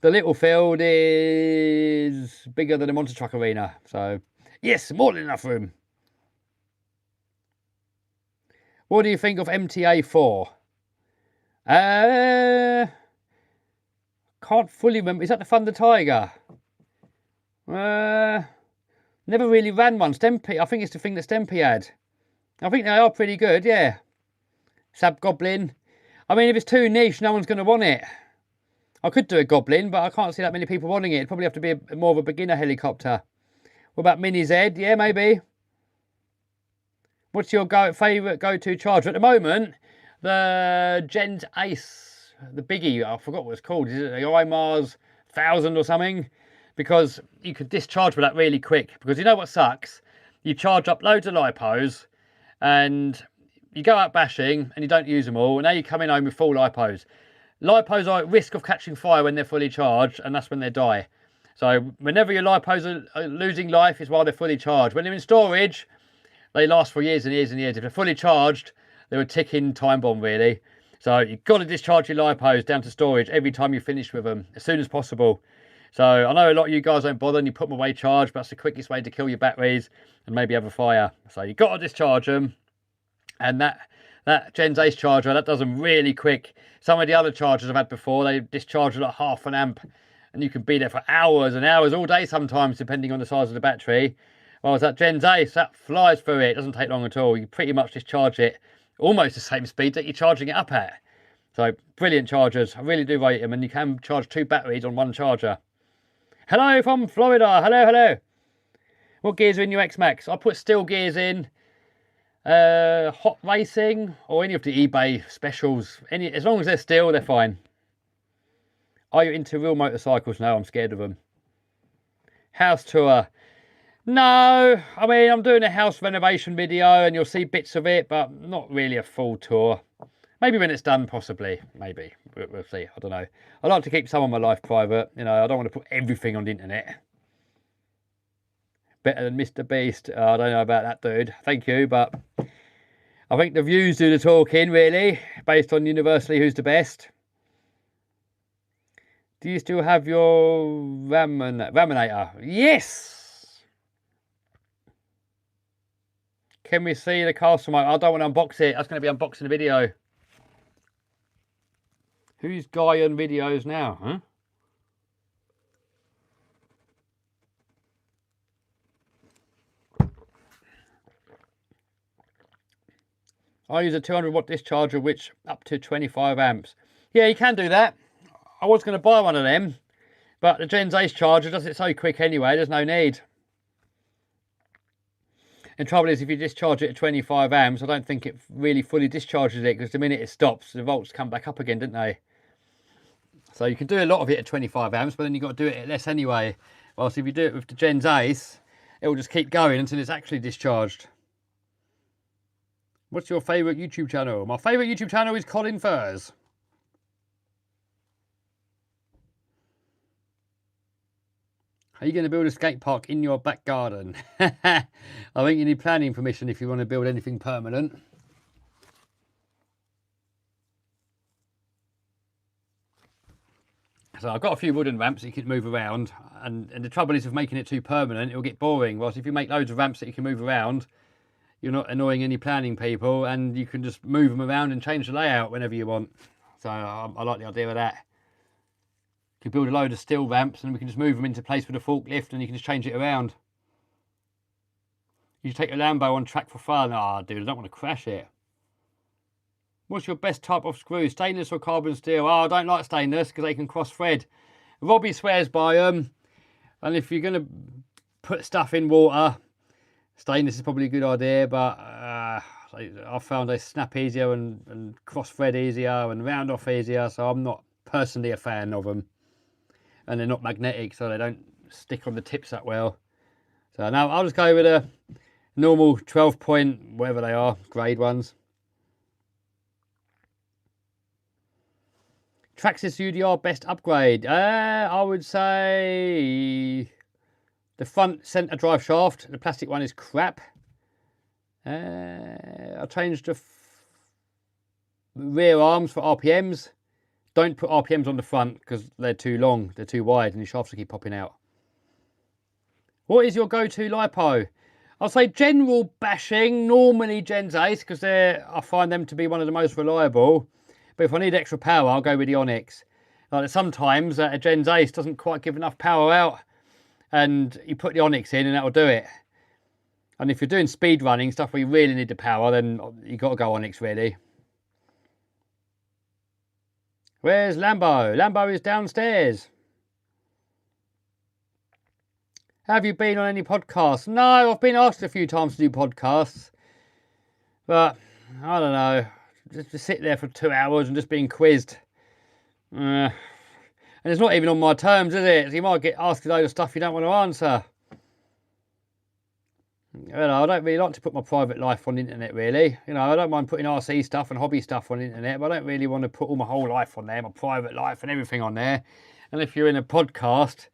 The little field is bigger than the monster truck arena. So, yes, more than enough room. What do you think of MTA4? Can't fully remember. Is that the Thunder Tiger? Never really ran one. Stempy, I think it's the thing that Stempy had. I think they are pretty good, yeah. Sab Goblin. I mean, if it's too niche, no one's going to want it. I could do a Goblin, but I can't see that many people wanting it. It'd probably have to be more of a beginner helicopter. What about Mini Z? Yeah, maybe. What's your favourite go-to charger? At the moment, the Gens Ace, the biggie, I forgot what it's called. Is it the iMars 1000 or something? Because you could discharge with that really quick. Because you know what sucks? You charge up loads of lipos and you go out bashing and you don't use them all, and now you're coming home with full lipos. Lipos are at risk of catching fire when they're fully charged, and that's when they die. So whenever your lipos are losing life, is while they're fully charged. When they're in storage, they last for years and years and years. If they're fully charged, they're a ticking time bomb, really. So you've got to discharge your lipos down to storage every time you finish with them, as soon as possible. So I know a lot of you guys don't bother and you put them away charged, but that's the quickest way to kill your batteries and maybe have a fire. So you've got to discharge them. And that Gens Ace charger, that does them really quick. Some of the other chargers I've had before, they discharge at half an amp. And you can be there for hours and hours, all day sometimes, depending on the size of the battery. Whereas that Gens Ace, that flies through it. It doesn't take long at all. You pretty much discharge it almost the same speed that you're charging it up at. So, brilliant chargers. I really do rate them. And you can charge 2 batteries on one charger. Hello from Florida. Hello, hello. What gears are in your X-Max? I put steel gears in. Hot racing or any of the eBay specials, as long as they're steel, they're fine. Are you into real motorcycles? No, I'm scared of them. House tour? No, I mean, I'm doing a house renovation video and you'll see bits of it, but not really a full tour. Maybe when it's done, possibly. Maybe. We'll see. I don't know. I like to keep some of my life private. You know, I don't want to put everything on the internet. Better than Mr. Beast. I don't know about that, dude. Thank you, but I think the views do the talking, really, based on universally who's the best. Do you still have your laminator? Yes! Can we see the castle motor? I don't want to unbox it. That's going to be unboxing the video. Who's Guy on videos now, huh? I use a 200 watt discharger, which up to 25 amps. Yeah, you can do that. I was going to buy one of them, but the Gens Ace charger does it so quick anyway, there's no need. And trouble is, if you discharge it at 25 amps, I don't think it really fully discharges it, because the minute it stops, the volts come back up again, don't they? So you can do a lot of it at 25 amps, but then you've got to do it at less anyway. Whilst if you do it with the Gens Ace, it will just keep going until it's actually discharged. What's your favourite YouTube channel? My favourite YouTube channel is Colin Furs. Are you going to build a skate park in your back garden? I think you need planning permission if you want to build anything permanent. So I've got a few wooden ramps that you can move around, and the trouble is with making it too permanent, it'll get boring. Whilst if you make loads of ramps that you can move around, you're not annoying any planning people, and you can just move them around and change the layout whenever you want. So I like the idea of that. You can build a load of steel ramps and we can just move them into place with a forklift, and you can just change it around. You take a Lambo on track for fun. Ah, dude, I don't want to crash it. What's your best type of screw? Stainless or carbon steel? Oh, I don't like stainless because they can cross thread. Robbie swears by them. And if you're going to put stuff in water, stainless is probably a good idea, but I've found they snap easier and cross thread easier and round off easier, so I'm not personally a fan of them. And they're not magnetic, so they don't stick on the tips that well. So now I'll just go with a normal 12 point, whatever they are, grade ones. Traxxas UDR best upgrade. I would say the front centre drive shaft. The plastic one is crap. I changed the rear arms for RPMs. Don't put RPMs on the front because they're too long, they're too wide, and the shafts will keep popping out. What is your go-to lipo? I'll say general bashing, normally Gens Ace, because I find them to be one of the most reliable. But if I need extra power, I'll go with the Onyx. Like sometimes a Gens Ace doesn't quite give enough power out, and you put the Onyx in and that'll do it. And if you're doing speed running, stuff where you really need the power, then you've got to go Onyx really. Where's Lambo? Lambo is downstairs. Have you been on any podcasts? No, I've been asked a few times to do podcasts. But, I don't know. Just to sit there for 2 hours and just being quizzed. And it's not even on my terms, is it? So you might get asked a load of stuff you don't want to answer. You know, I don't really like to put my private life on the internet, really. You know, I don't mind putting RC stuff and hobby stuff on the internet, but I don't really want to put all my whole life on there, my private life and everything on there. And if you're in a podcast,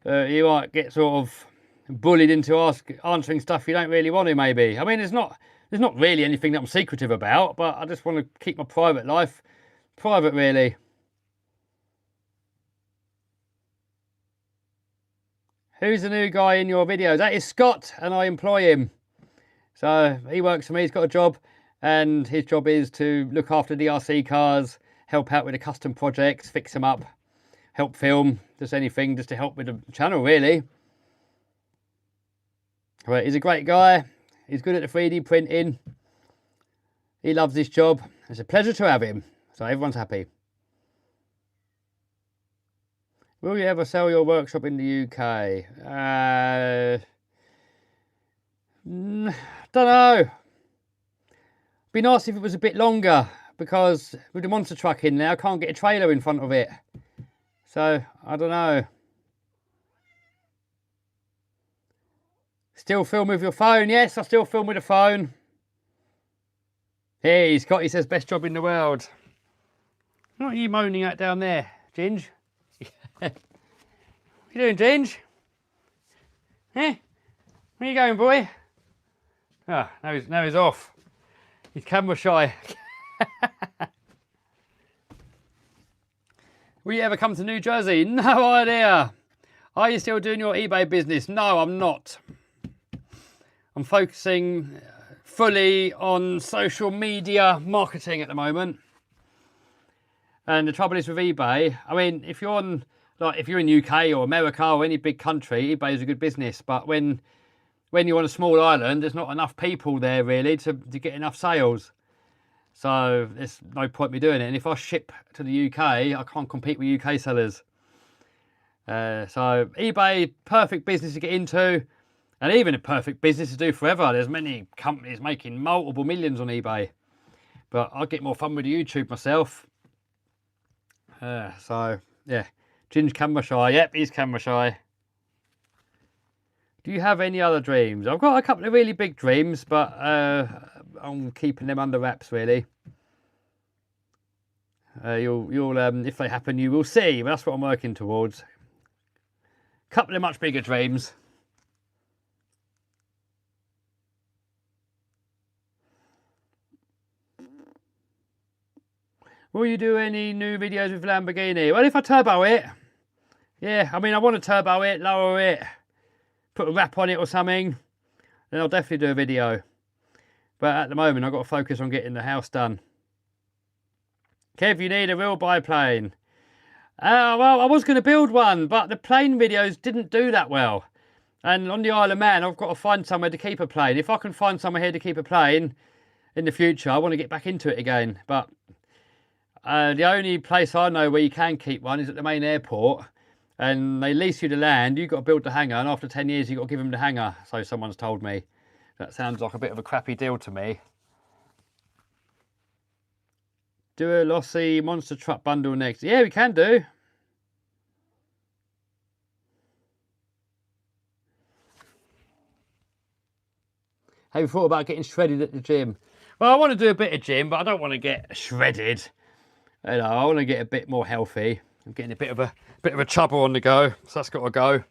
you might get sort of bullied into answering stuff you don't really want to, maybe. I mean, there's not really anything that I'm secretive about, but I just want to keep my private life private, really. Who's the new guy in your videos? That is Scott, and I employ him. So he works for me, he's got a job, and his job is to look after the RC cars, help out with the custom projects, fix them up, help film, just anything, just to help with the channel, really. But he's a great guy. He's good at the 3D printing. He loves this job. It's a pleasure to have him. So everyone's happy. Will you ever sell your workshop in the UK? Don't know. Be nice if it was a bit longer, because with the monster truck in there, I can't get a trailer in front of it. So, I don't know. Still film with your phone? Yes, I still film with a phone. Hey, Scotty says best job in the world. What are you moaning at down there, Ginge? What you doing, Ginge? Eh? Where you going, boy? Ah, now he's off. He's camera shy. Will you ever come to New Jersey? No idea. Are you still doing your eBay business? No, I'm not. I'm focusing fully on social media marketing at the moment. And the trouble is with eBay, I mean, if you're in UK or America or any big country, eBay is a good business. But when you're on a small island, there's not enough people there really to get enough sales. So there's no point me doing it. And if I ship to the UK, I can't compete with UK sellers. So eBay, perfect business to get into. And even a perfect business to do forever. There's many companies making multiple millions on eBay. But I get more fun with YouTube myself. So, yeah. Ginge camera shy. Yep, he's camera shy. Do you have any other dreams? I've got a couple of really big dreams, but I'm keeping them under wraps, really. You'll if they happen, you will see. But that's what I'm working towards. Couple of much bigger dreams. Will you do any new videos with Lamborghini? Well, if I turbo it, yeah. I mean, I want to turbo it, lower it, put a wrap on it or something, then I'll definitely do a video. But at the moment, I've got to focus on getting the house done. Kev, you need a real biplane. Well, I was going to build one, but the plane videos didn't do that well. And on the Isle of Man, I've got to find somewhere to keep a plane. If I can find somewhere here to keep a plane in the future, I want to get back into it again. But the only place I know where you can keep one is at the main airport. And they lease you the land, you've got to build the hangar, and after 10 years, you've got to give them the hangar. So someone's told me. That sounds like a bit of a crappy deal to me. Do a lossy monster truck bundle next. Yeah, we can do. Have you thought about getting shredded at the gym? Well, I want to do a bit of gym, but I don't want to get shredded. You know, I want to get a bit more healthy. I'm getting a bit of a chubber on the go, so that's got to go.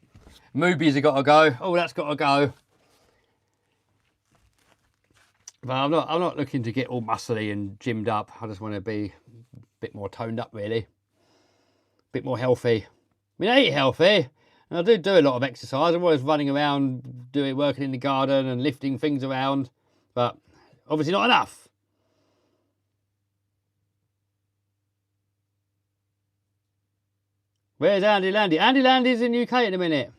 Movies have got to go. Oh, that's got to go. But I'm not looking to get all muscly and gymmed up. I just want to be a bit more toned up, really. A bit more healthy. I mean, I eat healthy, and I do a lot of exercise. I'm always running around, working in the garden and lifting things around, but obviously not enough. Where's Andy Landy? Andy Landy's in UK in a minute.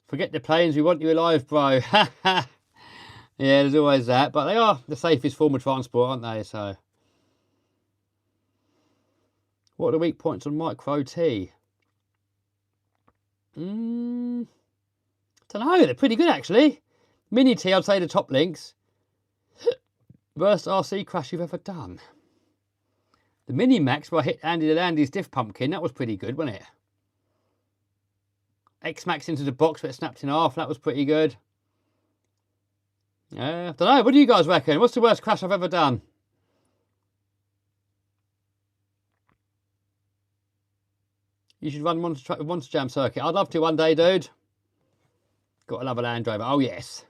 Forget the planes, we want you alive, bro. Yeah, there's always that, but they are the safest form of transport, aren't they? So, what are the weak points on Micro T? Don't know, they're pretty good actually. Mini T, I'd say the top links. Worst RC crash you've ever done? The Mini Max where I hit Andy Landy's diff pumpkin, that was pretty good, wasn't it? X-Max into the box but it snapped in half, that was pretty good. I don't know, what do you guys reckon? What's the worst crash I've ever done? You should run Monster Jam circuit. I'd love to one day, dude. Got to love a Land Rover. Oh, yes.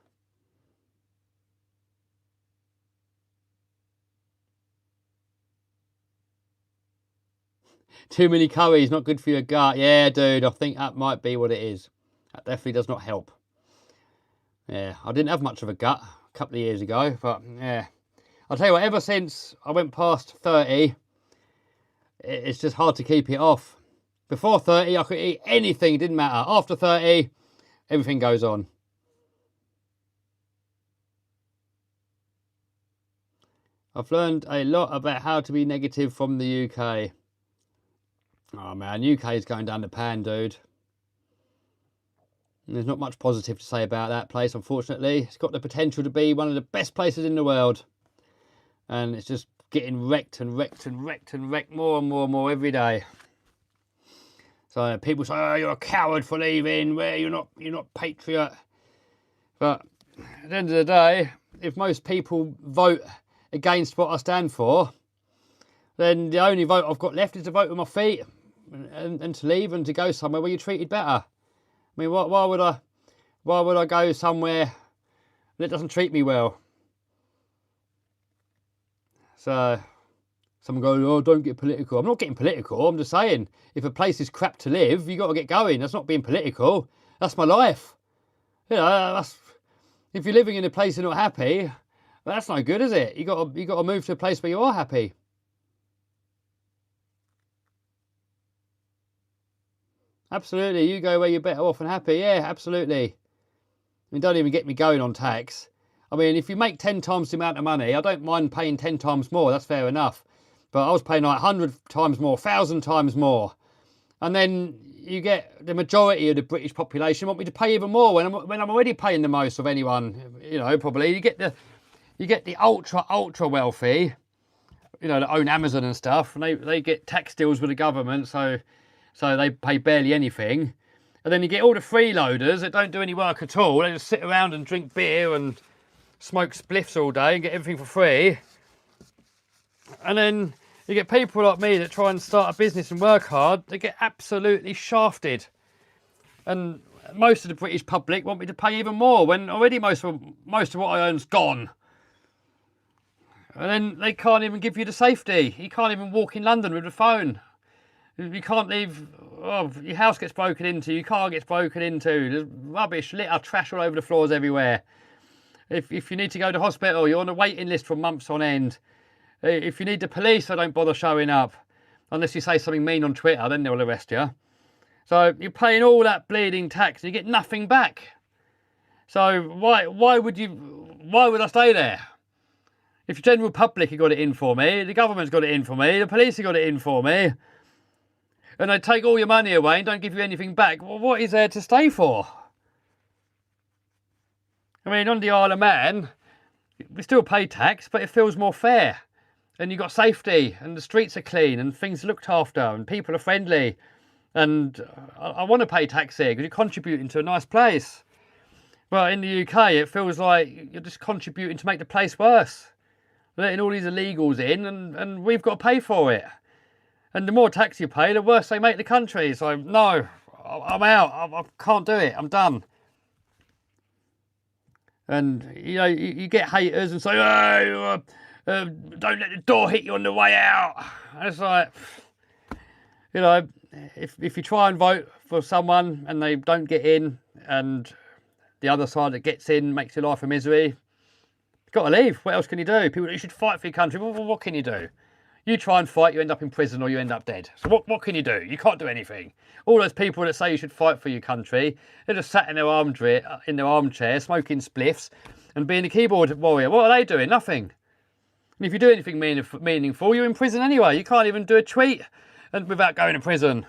Too many curries, not good for your gut. Yeah, dude, I think that might be what it is. That definitely does not help. Yeah, I didn't have much of a gut a couple of years ago, but yeah. I'll tell you what, ever since I went past 30, it's just hard to keep it off. Before 30, I could eat anything, it didn't matter. After 30, everything goes on. I've learned a lot about how to be negative from the UK. Oh man, UK is going down the pan, dude. There's not much positive to say about that place, unfortunately. It's got the potential to be one of the best places in the world. And it's just getting wrecked and wrecked and wrecked and wrecked more and more and more every day. So people say, oh, you're a coward for leaving, where you're not patriot. But at the end of the day, if most people vote against what I stand for, then the only vote I've got left is to vote with my feet and to leave and to go somewhere where you're treated better. I mean, why would I go somewhere that doesn't treat me well? So someone goes, oh, don't get political. I'm not getting political. I'm just saying, if a place is crap to live, you got to get going. That's not being political. That's my life. You know, if you're living in a place you're not happy, well, that's no good, is it? You got to move to a place where you are happy. Absolutely, you go where you're better off and happy. Yeah, absolutely. I mean, don't even get me going on tax. I mean, if you make 10 times the amount of money, I don't mind paying 10 times more. That's fair enough. But I was paying like 100 times more, 1,000 times more. And then you get the majority of the British population want me to pay even more when I'm already paying the most of anyone. You know, probably you get the ultra wealthy, you know, that own Amazon and stuff, and they get tax deals with the government, so they pay barely anything. And then you get all the freeloaders that don't do any work at all. They just sit around and drink beer and smoke spliffs all day and get everything for free. And then you get people like me that try and start a business and work hard. They get absolutely shafted. And most of the British public want me to pay even more when already most of what I earn's gone. And then they can't even give you the safety. You can't even walk in London with a phone. You can't leave. Oh, your house gets broken into, your car gets broken into, there's rubbish, litter, trash all over the floors everywhere. If you need to go to hospital, you're on a waiting list for months on end. If you need the police, they don't bother showing up. Unless you say something mean on Twitter, then they'll arrest you. So you're paying all that bleeding tax and you get nothing back. So why would I stay there? If the general public have got it in for me, the government's got it in for me, the police have got it in for me, and they take all your money away and don't give you anything back, well, what is there to stay for? I mean, on the Isle of Man, we still pay tax, but it feels more fair. And you've got safety, and the streets are clean, and things are looked after, and people are friendly. And I want to pay tax here because you're contributing to a nice place. But in the UK, it feels like you're just contributing to make the place worse. Letting all these illegals in, and we've got to pay for it. And the more tax you pay, the worse they make the country. So, no, I'm out. I can't do it. I'm done. And, you know, you get haters and say, oh, don't let the door hit you on the way out. And it's like, you know, if you try and vote for someone and they don't get in and the other side that gets in makes your life a misery, you've got to leave. What else can you do? People, you should fight for your country. Well, what can you do? You try and fight, you end up in prison or you end up dead. So what can you do? You can't do anything. All those people that say you should fight for your country, they're just sat in their armchair, smoking spliffs and being a keyboard warrior. What are they doing? Nothing. And if you do anything meaningful, you're in prison anyway. You can't even do a tweet without going to prison.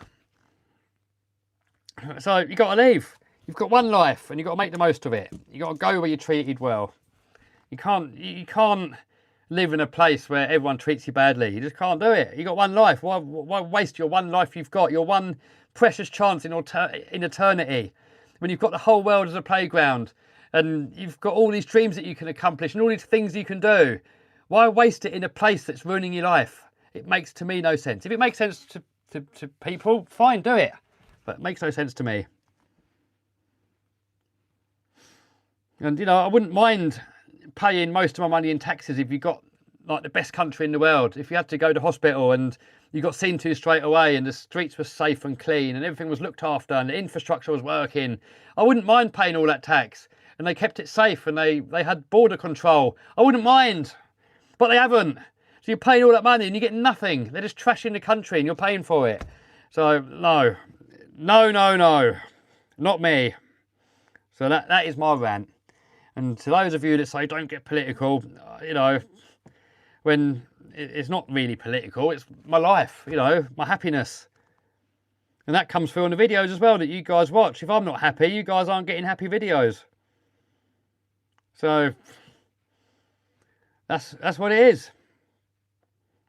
So you've got to leave. You've got one life and you've got to make the most of it. You've got to go where you're treated well. You can't live in a place where everyone treats you badly. You just can't do it. You've got one life. Why waste your one life you've got? Your one precious chance in eternity. When you've got the whole world as a playground and you've got all these dreams that you can accomplish and all these things you can do. Why waste it in a place that's ruining your life? It makes, to me, no sense. If it makes sense to people, fine, do it. But it makes no sense to me. And, you know, I wouldn't mind paying most of my money in taxes if you got, like, the best country in the world. If you had to go to hospital and you got seen to straight away and the streets were safe and clean and everything was looked after and the infrastructure was working, I wouldn't mind paying all that tax. And they kept it safe and they had border control. I wouldn't mind. But they haven't. So you're paying all that money and you get nothing. They're just trashing the country and you're paying for it. So, no. No. Not me. So that is my rant. And to those of you that say don't get political, you know, when it's not really political, it's my life, you know, my happiness. And that comes through on the videos as well that you guys watch. If I'm not happy, you guys aren't getting happy videos. So that's what it is.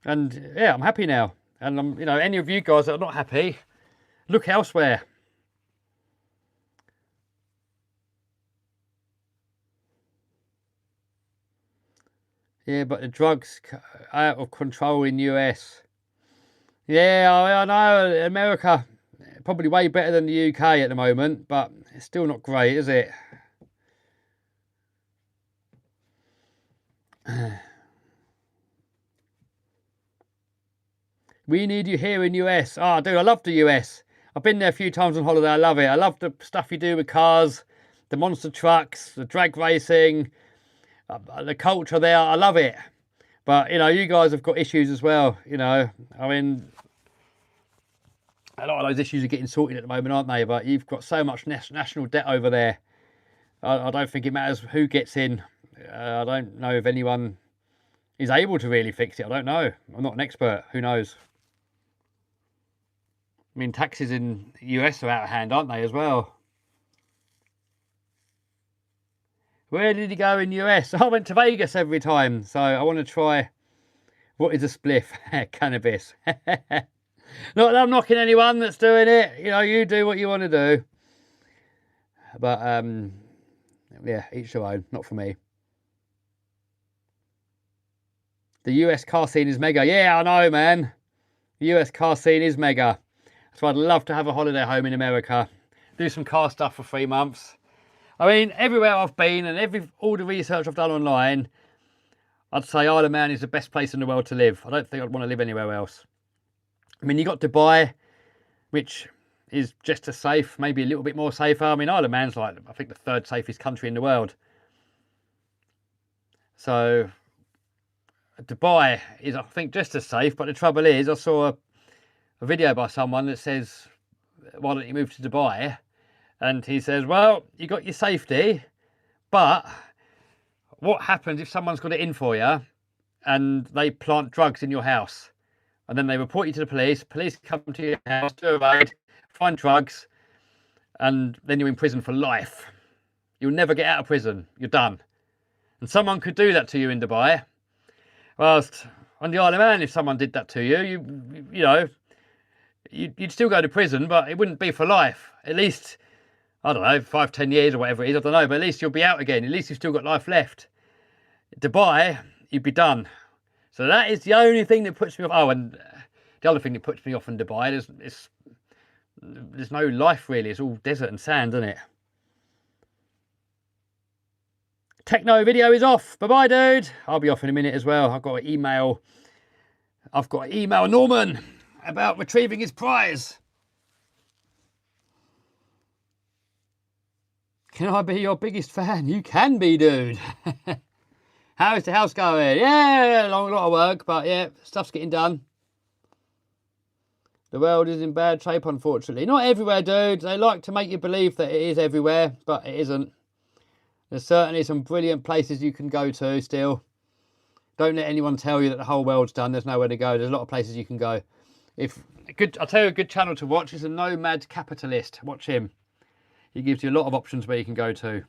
And yeah, I'm happy now. And I'm, you know, any of you guys that are not happy, look elsewhere. Yeah, but the drugs out of control in US. Yeah, I know, America, probably way better than the UK at the moment, but it's still not great, is it? We need you here in US. Oh, dude, I love the US. I've been there a few times on holiday. I love it. I love the stuff you do with cars, the monster trucks, the drag racing, the culture there. I love it. But, you know, you guys have got issues as well, you know. I mean, a lot of those issues are getting sorted at the moment, aren't they? But you've got so much national debt over there. I don't think it matters who gets in. I don't know if anyone is able to really fix it. I don't know. I'm not an expert. Who knows? I mean, taxes in the US are out of hand, aren't they, as well? Where did he go in the US? I went to Vegas every time, so I want to try what is a spliff? Cannabis. Not that I'm knocking anyone that's doing it. You know, you do what you want to do. But yeah, each their own, not for me. The US car scene is mega. Yeah, I know, man. The US car scene is mega. So I'd love to have a holiday home in America. Do some car stuff for 3 months. I mean, everywhere I've been and all the research I've done online, I'd say Isle of Man is the best place in the world to live. I don't think I'd want to live anywhere else. I mean, you got Dubai, which is just as safe, maybe a little bit more safer. I mean, Isle of Man's like, I think, the 3rd safest country in the world. So Dubai is, I think, just as safe. But the trouble is, I saw a video by someone that says, why don't you move to Dubai? And he says, well, you got your safety, but what happens if someone's got it in for you and they plant drugs in your house? And then they report you to the police come to your house, do a raid, find drugs, and then you're in prison for life. You'll never get out of prison. You're done. And someone could do that to you in Dubai. Whilst on the Isle of Man, if someone did that to you, you know, you'd still go to prison, but it wouldn't be for life. At least, I don't know, 5, 10 years or whatever it is, I don't know, but at least you'll be out again. At least you've still got life left. Dubai, you'd be done. So that is the only thing that puts me off. Oh, and the other thing that puts me off in Dubai is there's no life really. It's all desert and sand, isn't it? Techno video is off. Bye-bye, dude. I'll be off in a minute as well. I've got to email Norman about retrieving his prize. Can I be your biggest fan? You can be, dude. How is the house going? Yeah, a lot of work, but yeah, stuff's getting done. The world is in bad shape, unfortunately. Not everywhere, dude. They like to make you believe that it is everywhere, but it isn't. There's certainly some brilliant places you can go to still. Don't let anyone tell you that the whole world's done. There's nowhere to go. There's a lot of places you can go. I'll tell you a good channel to watch is a Nomad Capitalist. Watch him. He gives you a lot of options where you can go to.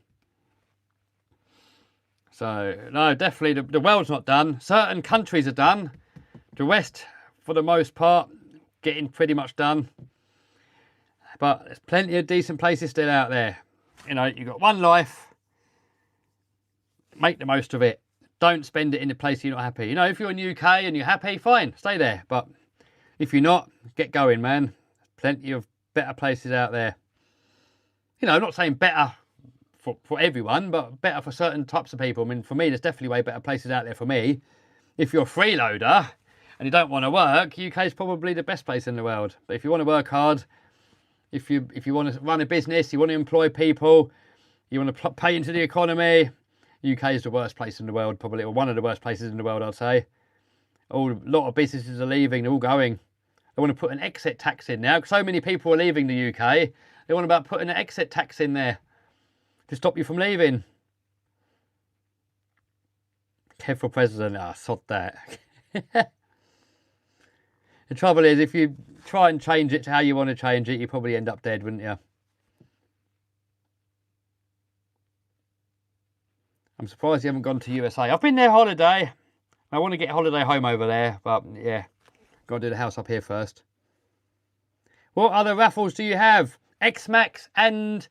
So, no, definitely the world's not done. Certain countries are done. The West, for the most part, getting pretty much done. But there's plenty of decent places still out there. You know, you've got one life. Make the most of it. Don't spend it in a place you're not happy. You know, if you're in the UK and you're happy, fine, stay there. But if you're not, get going, man. Plenty of better places out there. You know, I'm not saying better for everyone, but better for certain types of people. I mean, for me, there's definitely way better places out there for me. If you're a freeloader and you don't want to work, UK is probably the best place in the world. But if you want to work hard, if you want to run a business, you want to employ people, you want to pay into the economy, UK is the worst place in the world, probably, or one of the worst places in the world, I'd say. A lot of businesses are leaving, they're all going. They want to put an exit tax in now, because so many people are leaving the UK. They want about putting an exit tax in there to stop you from leaving. Kev for president, sod that. The trouble is, if you try and change it to how you want to change it, you probably end up dead, wouldn't you? I'm surprised you haven't gone to USA. I've been there holiday. I want to get a holiday home over there, but yeah, got to do the house up here first. What other raffles do you have? X-Max and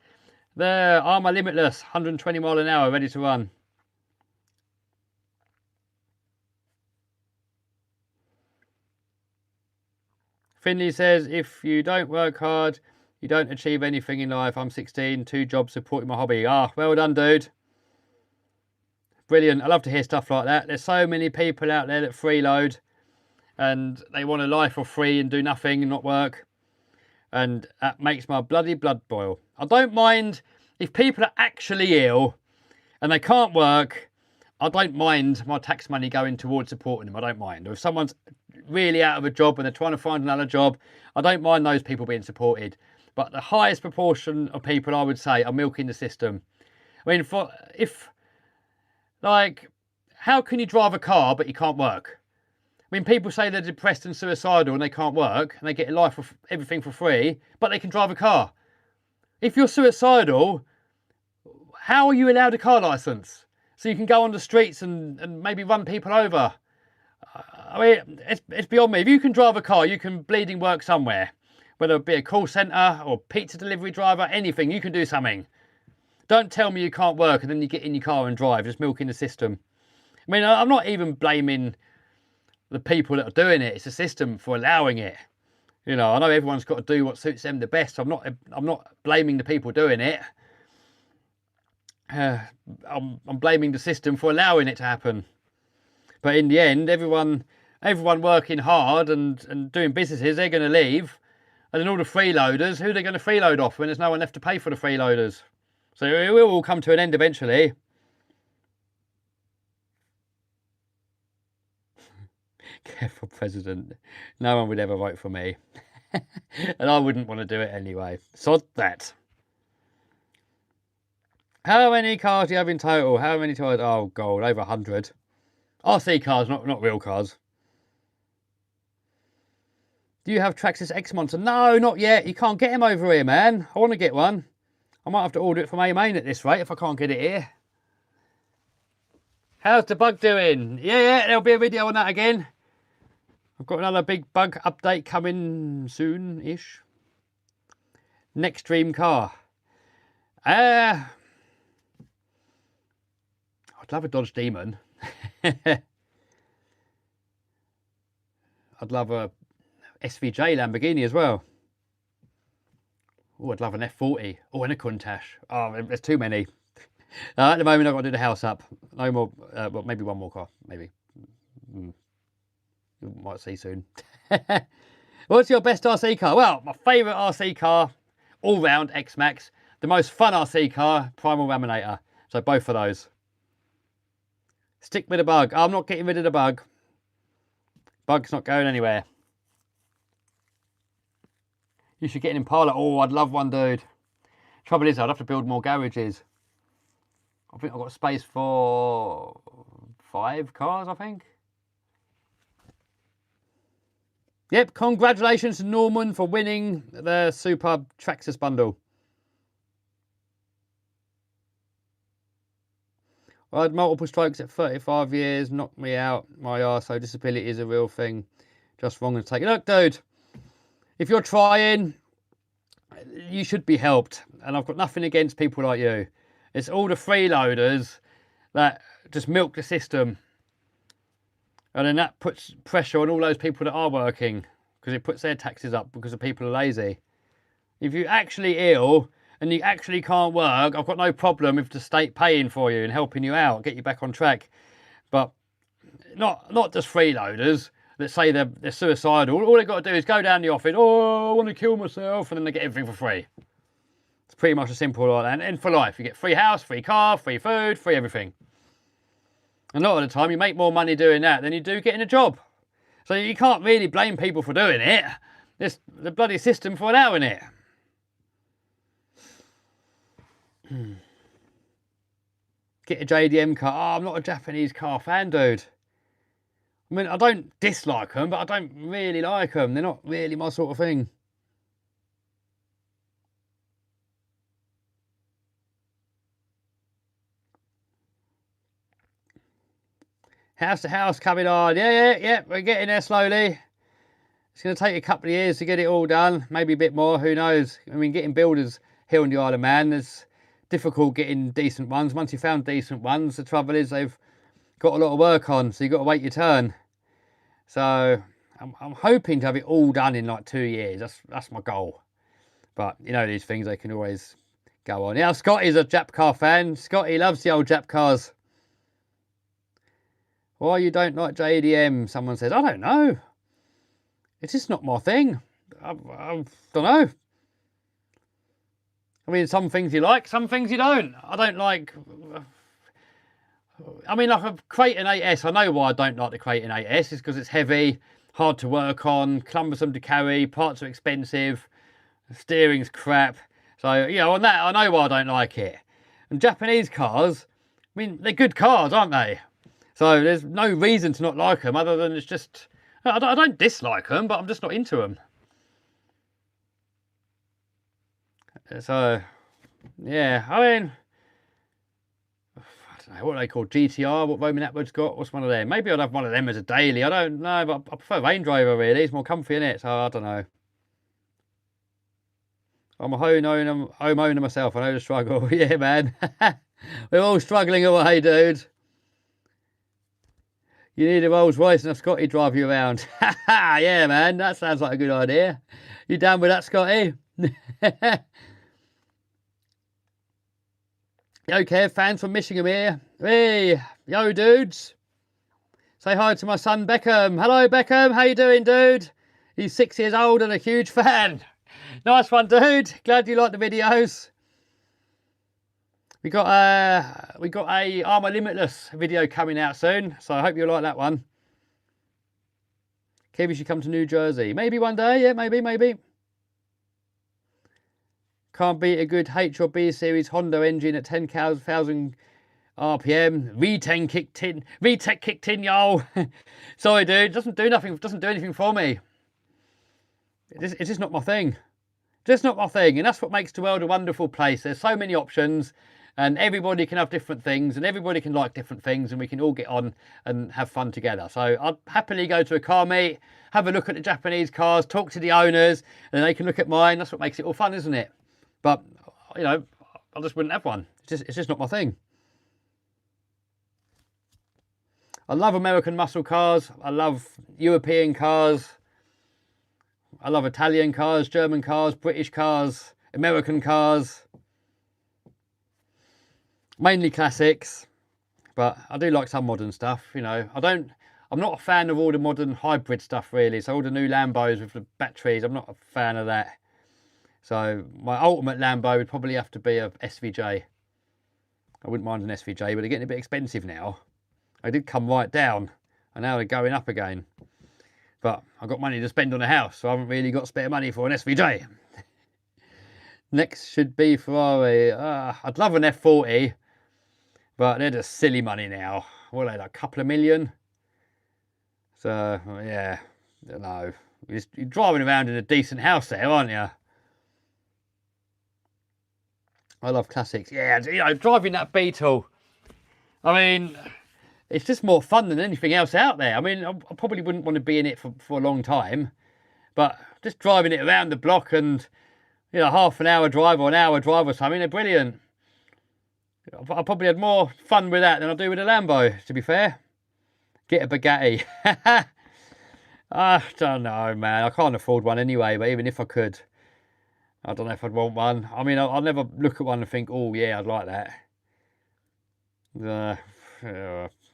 the Armour Limitless, 120 mile an hour, ready to run. Finley says, if you don't work hard, you don't achieve anything in life. I'm 16, 2 jobs supporting my hobby. Well done, dude. Brilliant. I love to hear stuff like that. There's so many people out there that freeload and they want a life for free and do nothing and not work. And that makes my bloody blood boil. I don't mind if people are actually ill and they can't work. I don't mind my tax money going towards supporting them. I don't mind. Or if someone's really out of a job and they're trying to find another job, I don't mind those people being supported. But the highest proportion of people, I would say, are milking the system. I mean, how can you drive a car but you can't work? I mean, people say they're depressed and suicidal and they can't work and they get life for everything for free, but they can drive a car. If you're suicidal, how are you allowed a car licence? So you can go on the streets and maybe run people over. I mean, it's beyond me. If you can drive a car, you can bleeding work somewhere. Whether it be a call centre or pizza delivery driver, anything, you can do something. Don't tell me you can't work and then you get in your car and drive, just milking the system. I mean, I'm not even blaming the people that are doing it. It's the system for allowing it. You know, I know everyone's got to do what suits them the best. I'm not blaming the people doing it. I'm blaming the system for allowing it to happen. But in the end, everyone working hard and doing businesses, they're going to leave. And then all the freeloaders, who are they going to freeload off when there's no one left to pay for the freeloaders? So it will all come to an end eventually. Careful, President. No one would ever vote for me. And I wouldn't want to do it anyway. Sod that. How many cars do you have in total? How many cars? Oh, God, over 100. RC cars, not real cars. Do you have Traxxas X Monster? No, not yet. You can't get him over here, man. I want to get one. I might have to order it from A-Main at this rate if I can't get it here. How's the bug doing? Yeah, there'll be a video on that again. I've got another big bug update coming soon-ish. Next dream car. I'd love a Dodge Demon. I'd love a SVJ Lamborghini as well. Oh, I'd love an F40. Oh, and a Countach. Oh, there's too many. At the moment, I've got to do the house up. No more, well, maybe one more car, maybe. You might see soon. What's your best RC car? Well, my favourite RC car, all-round X-Max. The most fun RC car, Primal Raminator. So both of those. Stick with the bug. I'm not getting rid of the bug. Bug's not going anywhere. You should get an Impala. Oh, I'd love one, dude. Trouble is, I'd have to build more garages. I think I've got space for 5 cars, I think. Yep, congratulations to Norman for winning the superb Traxxas bundle. I had multiple strokes at 35 years, knocked me out my arse, so disability is a real thing. Just wrong to take it. Look, dude, if you're trying, you should be helped. And I've got nothing against people like you. It's all the freeloaders that just milk the system. And then that puts pressure on all those people that are working because it puts their taxes up because the people are lazy. If you're actually ill and you actually can't work, I've got no problem with the state paying for you and helping you out, get you back on track. But not just freeloaders that say they're suicidal. All they've got to do is go down the office, oh, I want to kill myself, and then they get everything for free. It's pretty much as simple like that. And for life, you get free house, free car, free food, free everything. And a lot of the time, you make more money doing that than you do getting a job. So you can't really blame people for doing it. It's the bloody system for allowing it. Get a JDM car. Oh, I'm not a Japanese car fan, dude. I mean, I don't dislike them, but I don't really like them. They're not really my sort of thing. House to house coming on. Yeah. We're getting there slowly. It's going to take a couple of years to get it all done. Maybe a bit more. Who knows? I mean, getting builders here on the Isle of Man, it's difficult getting decent ones. Once you've found decent ones, the trouble is they've got a lot of work on, so you've got to wait your turn. So I'm hoping to have it all done in like 2 years. That's my goal. But you know these things, they can always go on. Yeah, Scotty's a Jap car fan. Scotty loves the old Jap cars. Why you don't like JDM? Someone says, I don't know. It's just not my thing. I don't know. I mean, some things you like, some things you don't. I don't like... I mean, like a Creighton 8S, I know why I don't like the Creighton 8S. It's because it's heavy, hard to work on, cumbersome to carry, parts are expensive, steering's crap. So, you know, on that, I know why I don't like it. And Japanese cars, I mean, they're good cars, aren't they? So there's no reason to not like them other than it's just... I don't dislike them, but I'm just not into them. So, yeah, I mean... I don't know, what are they called? GTR, what Roman Atwood's got? What's one of them? Maybe I'd have one of them as a daily. I don't know, but I prefer Range Rover, really. It's more comfy, innit? So, I don't know. I'm a homeowner myself. I know the struggle. Yeah, man. We're all struggling away, dude. You need a Rolls Royce and a Scotty drive you around. Yeah, man. That sounds like a good idea. You down with that, Scotty? Yo, Kev, fans from Michigan here. Hey, yo, dudes. Say hi to my son, Beckham. Hello, Beckham. How you doing, dude? He's 6 years old and a huge fan. Nice one, dude. Glad you like the videos. We got a Armour Limitless video coming out soon, so I hope you like that one. Kev, you should come to New Jersey. Maybe one day, yeah, maybe. Can't beat a good H or B series Honda engine at 10,000 RPM. VTEC kicked in, yo. Sorry, dude. Doesn't do anything for me. It's just not my thing. Just not my thing. And that's what makes the world a wonderful place. There's so many options, and everybody can have different things, and everybody can like different things, and we can all get on and have fun together. So I'd happily go to a car meet, have a look at the Japanese cars, talk to the owners, and they can look at mine. That's what makes it all fun, isn't it? But, you know, I just wouldn't have one. It's just not my thing. I love American muscle cars. I love European cars. I love Italian cars, German cars, British cars, American cars. Mainly classics, but I do like some modern stuff, you know. I'm not a fan of all the modern hybrid stuff, really. So all the new Lambos with the batteries, I'm not a fan of that. So my ultimate Lambo would probably have to be a SVJ. I wouldn't mind an SVJ, but they're getting a bit expensive now. They did come right down, and now they're going up again. But I've got money to spend on a house, so I haven't really got spare money for an SVJ. Next should be Ferrari. I'd love an F40, but they're just silly money now. What are they, like a couple of million? So, yeah, I don't know. You're driving around in a decent house there, aren't you? I love classics. Yeah, you know, driving that Beetle. I mean, it's just more fun than anything else out there. I mean, I probably wouldn't want to be in it for a long time, but just driving it around the block and, you know, half an hour drive or an hour drive or something, they're brilliant. I probably had more fun with that than I do with a Lambo, to be fair. Get a Bugatti. I don't know, man. I can't afford one anyway, but even if I could, I don't know if I'd want one. I mean, I'll never look at one and think, oh, yeah, I'd like that. Nah,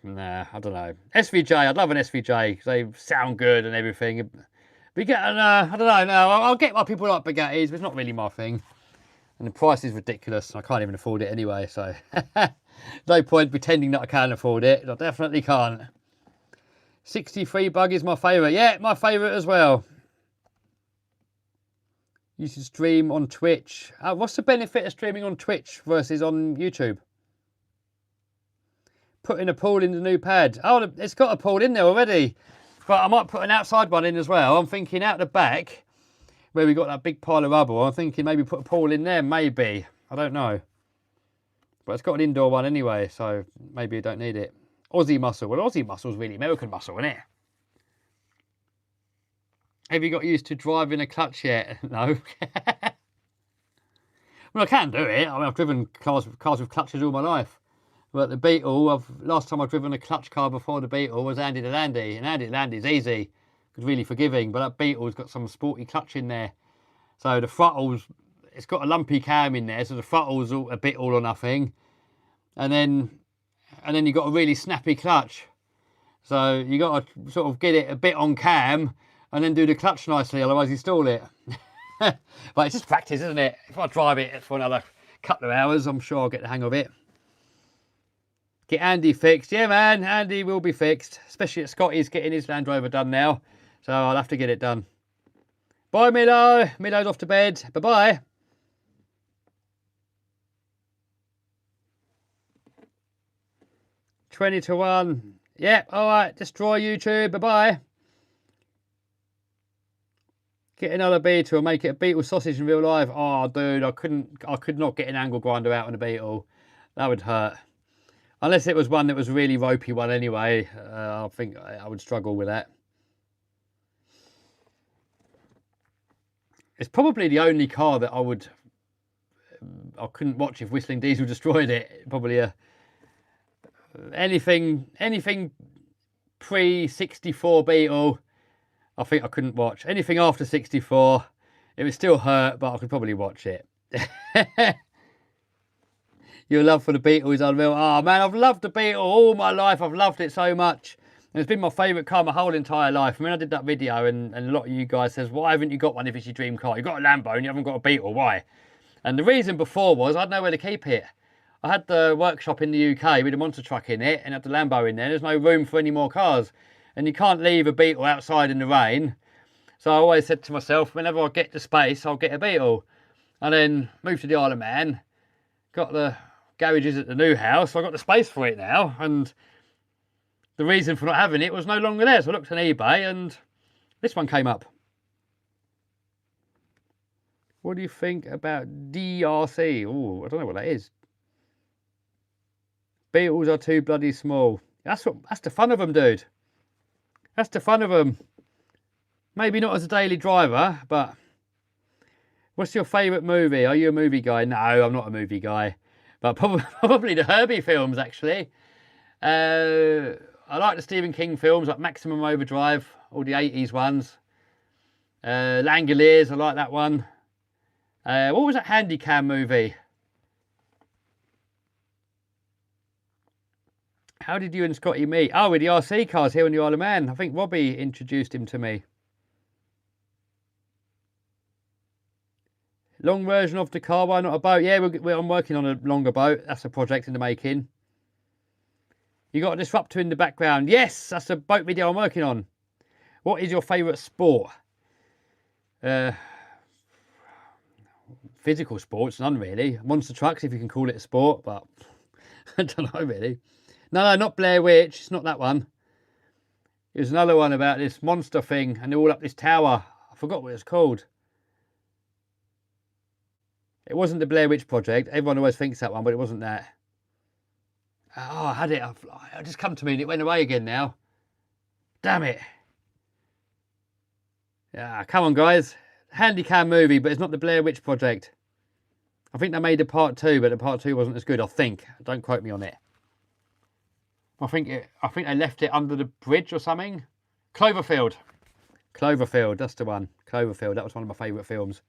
I don't know. SVJ, I'd love an SVJ. They sound good and everything. But I don't know, no, I'll get why people like Bugattis, but it's not really my thing. And the price is ridiculous. I can't even afford it anyway, so no point pretending that I can afford it. I definitely can't. 63 bug is my favourite. Yeah, my favourite as well. You should stream on Twitch. What's the benefit of streaming on Twitch versus on YouTube? Putting a pool in the new pad. Oh, it's got a pool in there already. But I might put an outside one in as well. I'm thinking out the back, where we got that big pile of rubble, I'm thinking maybe put a pool in there, maybe. I don't know. But it's got an indoor one anyway, so maybe I don't need it. Aussie muscle. Well, Aussie muscle's really American muscle, isn't it? Have you got used to driving a clutch yet? No. Well, I can do it. I mean, I've driven cars with clutches all my life. But the Beetle, last time I've driven a clutch car before the Beetle was Andy the Landy. And Andy the Landy's easy. It's really forgiving. But that Beetle's got some sporty clutch in there. So the throttle's, it's got a lumpy cam in there. So the throttle's a bit all or nothing. And then you've got a really snappy clutch. So you got to sort of get it a bit on cam and then do the clutch nicely, otherwise you stall it. But it's just practice, isn't it? If I drive it for another couple of hours, I'm sure I'll get the hang of it. Get Andy fixed. Yeah, man, Andy will be fixed. Especially at Scotty's getting his Land Rover done now. So I'll have to get it done. Bye, Milo. Milo's off to bed. Bye-bye. $20 to 1. Yep, all right. Destroy YouTube. Bye-bye. Get another Beetle, make it a Beetle sausage in real life. Oh, dude, I could not get an angle grinder out on a Beetle. That would hurt. Unless it was one that was a really ropey one anyway. I think I would struggle with that. It's probably the only car that I couldn't watch if Whistling Diesel destroyed it. Probably anything pre-64 Beetle, I think I couldn't watch. Anything after 64, it would still hurt, but I could probably watch it. Your love for the Beetle is unreal. Oh man, I've loved the Beetle all my life. I've loved it so much. And it's been my favourite car my whole entire life. I mean, I did that video and a lot of you guys says, why haven't you got one if it's your dream car? You've got a Lambo and you haven't got a Beetle, why? And the reason before was I had nowhere to keep it. I had the workshop in the UK with a monster truck in it and had the Lambo in there. There's no room for any more cars. And you can't leave a Beetle outside in the rain. So I always said to myself, whenever I get the space, I'll get a Beetle. And then moved to the Isle of Man, got the garages at the new house, so I got the space for it now. And the reason for not having it was no longer there. So I looked on eBay and this one came up. What do you think about DRC? Oh, I don't know what that is. Beetles are too bloody small. That's the fun of them, dude. That's the fun of them. Maybe not as a daily driver, but what's your favourite movie? Are you a movie guy? No, I'm not a movie guy. But probably the Herbie films, actually. I like the Stephen King films, like Maximum Overdrive, all the 80s ones. Langoliers, I like that one. What was that Handycam movie? How did you and Scotty meet? Oh, with the RC cars here in the Isle of Man. I think Robbie introduced him to me. Long version of the car, why not a boat? Yeah, I'm working on a longer boat. That's a project in the making. You got a disruptor in the background. Yes, that's a boat video I'm working on. What is your favourite sport? Physical sports, none really. Monster trucks, if you can call it a sport, but I don't know really. No, not Blair Witch. It's not that one. It was another one about this monster thing, and they're all up this tower. I forgot what it's called. It wasn't the Blair Witch Project. Everyone always thinks that one, but it wasn't that. Oh, I had it. It just come to me and it went away again now. Damn it. Yeah, come on, guys. Handycam movie, but it's not the Blair Witch Project. I think they made a part 2, but the part 2 wasn't as good, I think. Don't quote me on it. I think they left it under the bridge or something. Cloverfield. Cloverfield, that's the one. Cloverfield, that was one of my favourite films.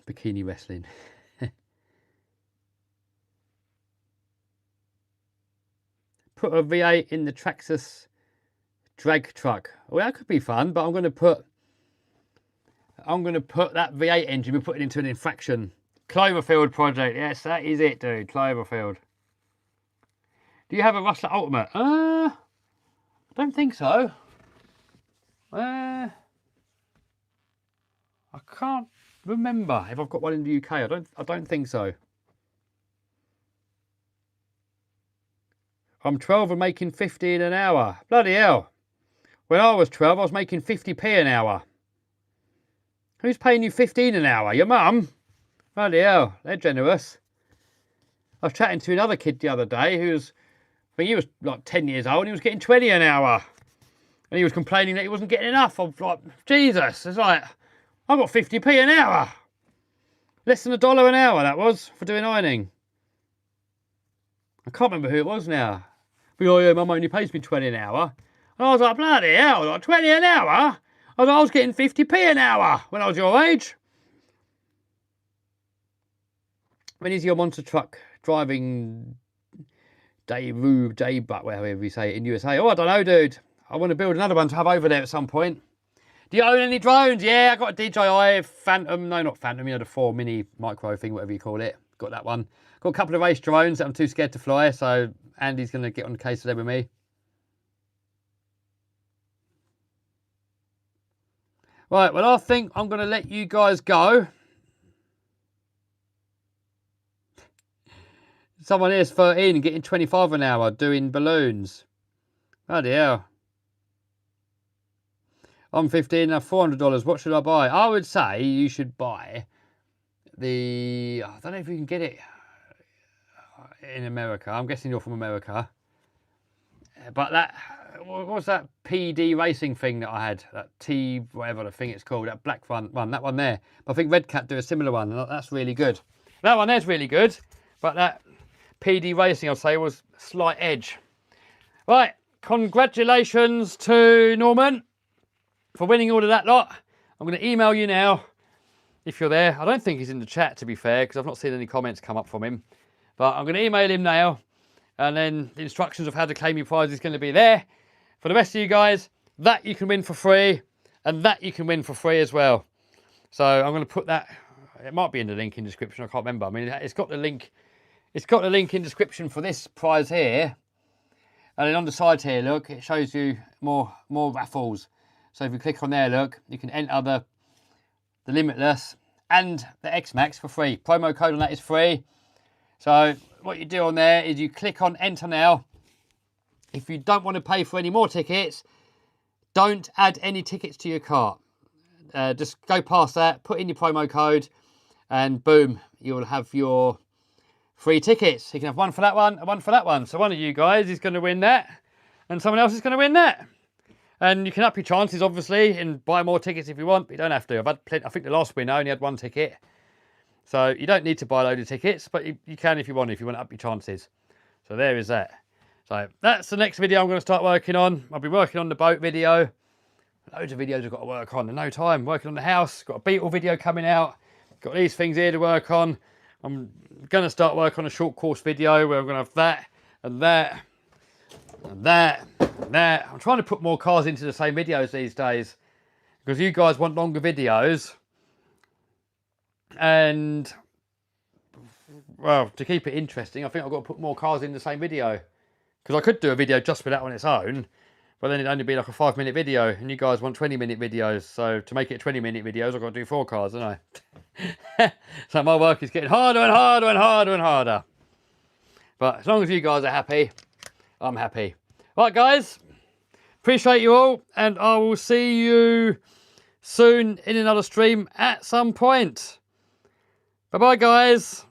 Bikini wrestling. Put a V8 in the Traxxas drag truck. Well, that could be fun, but I'm going to put that V8 engine, we put it into an infraction. Cloverfield project. Yes, that is it, dude. Cloverfield. Do you have a Rustler Ultimate? I don't think so. I can't remember if I've got one in the UK. I don't think so. I'm 12 and making 15 an hour. Bloody hell. When I was 12, I was making 50p an hour. Who's paying you 15 an hour? Your mum? Bloody hell, they're generous. I was chatting to another kid the other day I think he was like 10 years old and he was getting 20 an hour. And he was complaining that he wasn't getting enough. I'm like, Jesus, it's like, I got 50p an hour. Less than $1 an hour that was for doing ironing. I can't remember who it was now. But oh yeah, mum only pays me 20 an hour. And I was like, bloody hell, like 20 an hour? I was getting 50p an hour when I was your age. When is your monster truck driving day, but whatever you say it in USA? Oh, I don't know, dude. I want to build another one to have over there at some point. Do you own any drones? Yeah, I got a DJI Phantom. No, not Phantom. You know, the 4 mini micro thing, whatever you call it. Got that one. Got a couple of race drones that I'm too scared to fly, so Andy's going to get on the case of them with me. Right, well, I think I'm going to let you guys go. Someone here's 13 and getting 25 an hour doing balloons. Bloody hell. I'm 15 and I have $400. What should I buy? I would say you should buy the... I don't know if you can get it in America. I'm guessing you're from America. But that, what was that PD racing thing that I had? That T, whatever the thing it's called, that black one, that one there. But I think Red Cat do a similar one, and that's really good. That one there's really good, but that PD racing, I'd say, was slight edge. Right, congratulations to Norman for winning all of that lot. I'm going to email you now, if you're there. I don't think he's in the chat, to be fair, because I've not seen any comments come up from him. But I'm going to email him now, and then the instructions of how to claim your prize is going to be there. For the rest of you guys, that you can win for free, and that you can win for free as well. So I'm going to put that, it might be in the link in description, I can't remember. I mean, it's got the link in description for this prize here. And then on the side here, look, it shows you more raffles. So if you click on there, look, you can enter the Limitless and the X-Max for free. Promo code on that is free. So what you do on there is you click on enter now. If you don't want to pay for any more tickets, don't add any tickets to your cart. Just go past that, put in your promo code, and boom, you'll have your free tickets. You can have one for that one and one for that one. So one of you guys is going to win that, and someone else is going to win that. And you can up your chances, obviously, and buy more tickets if you want, but you don't have to. I've had plenty, I think the last winner only had one ticket. So you don't need to buy a load of tickets, but you can if you want to up your chances. So there is that. So that's the next video I'm going to start working on. I'll be working on the boat video. Loads of videos I've got to work on in no time. Working on the house. Got a Beetle video coming out. Got these things here to work on. I'm going to start work on a short course video where I'm going to have that and that and that and that. I'm trying to put more cars into the same videos these days because you guys want longer videos. And, well, to keep it interesting, I think I've got to put more cars in the same video. Because I could do a video just for that on its own, but then it'd only be like a 5-minute video, and you guys want 20-minute videos. So to make it 20-minute videos, I've got to do 4 cars, don't I? So my work is getting harder and harder and harder and harder. But as long as you guys are happy, I'm happy. Right, guys, appreciate you all, and I will see you soon in another stream at some point. Bye-bye, guys.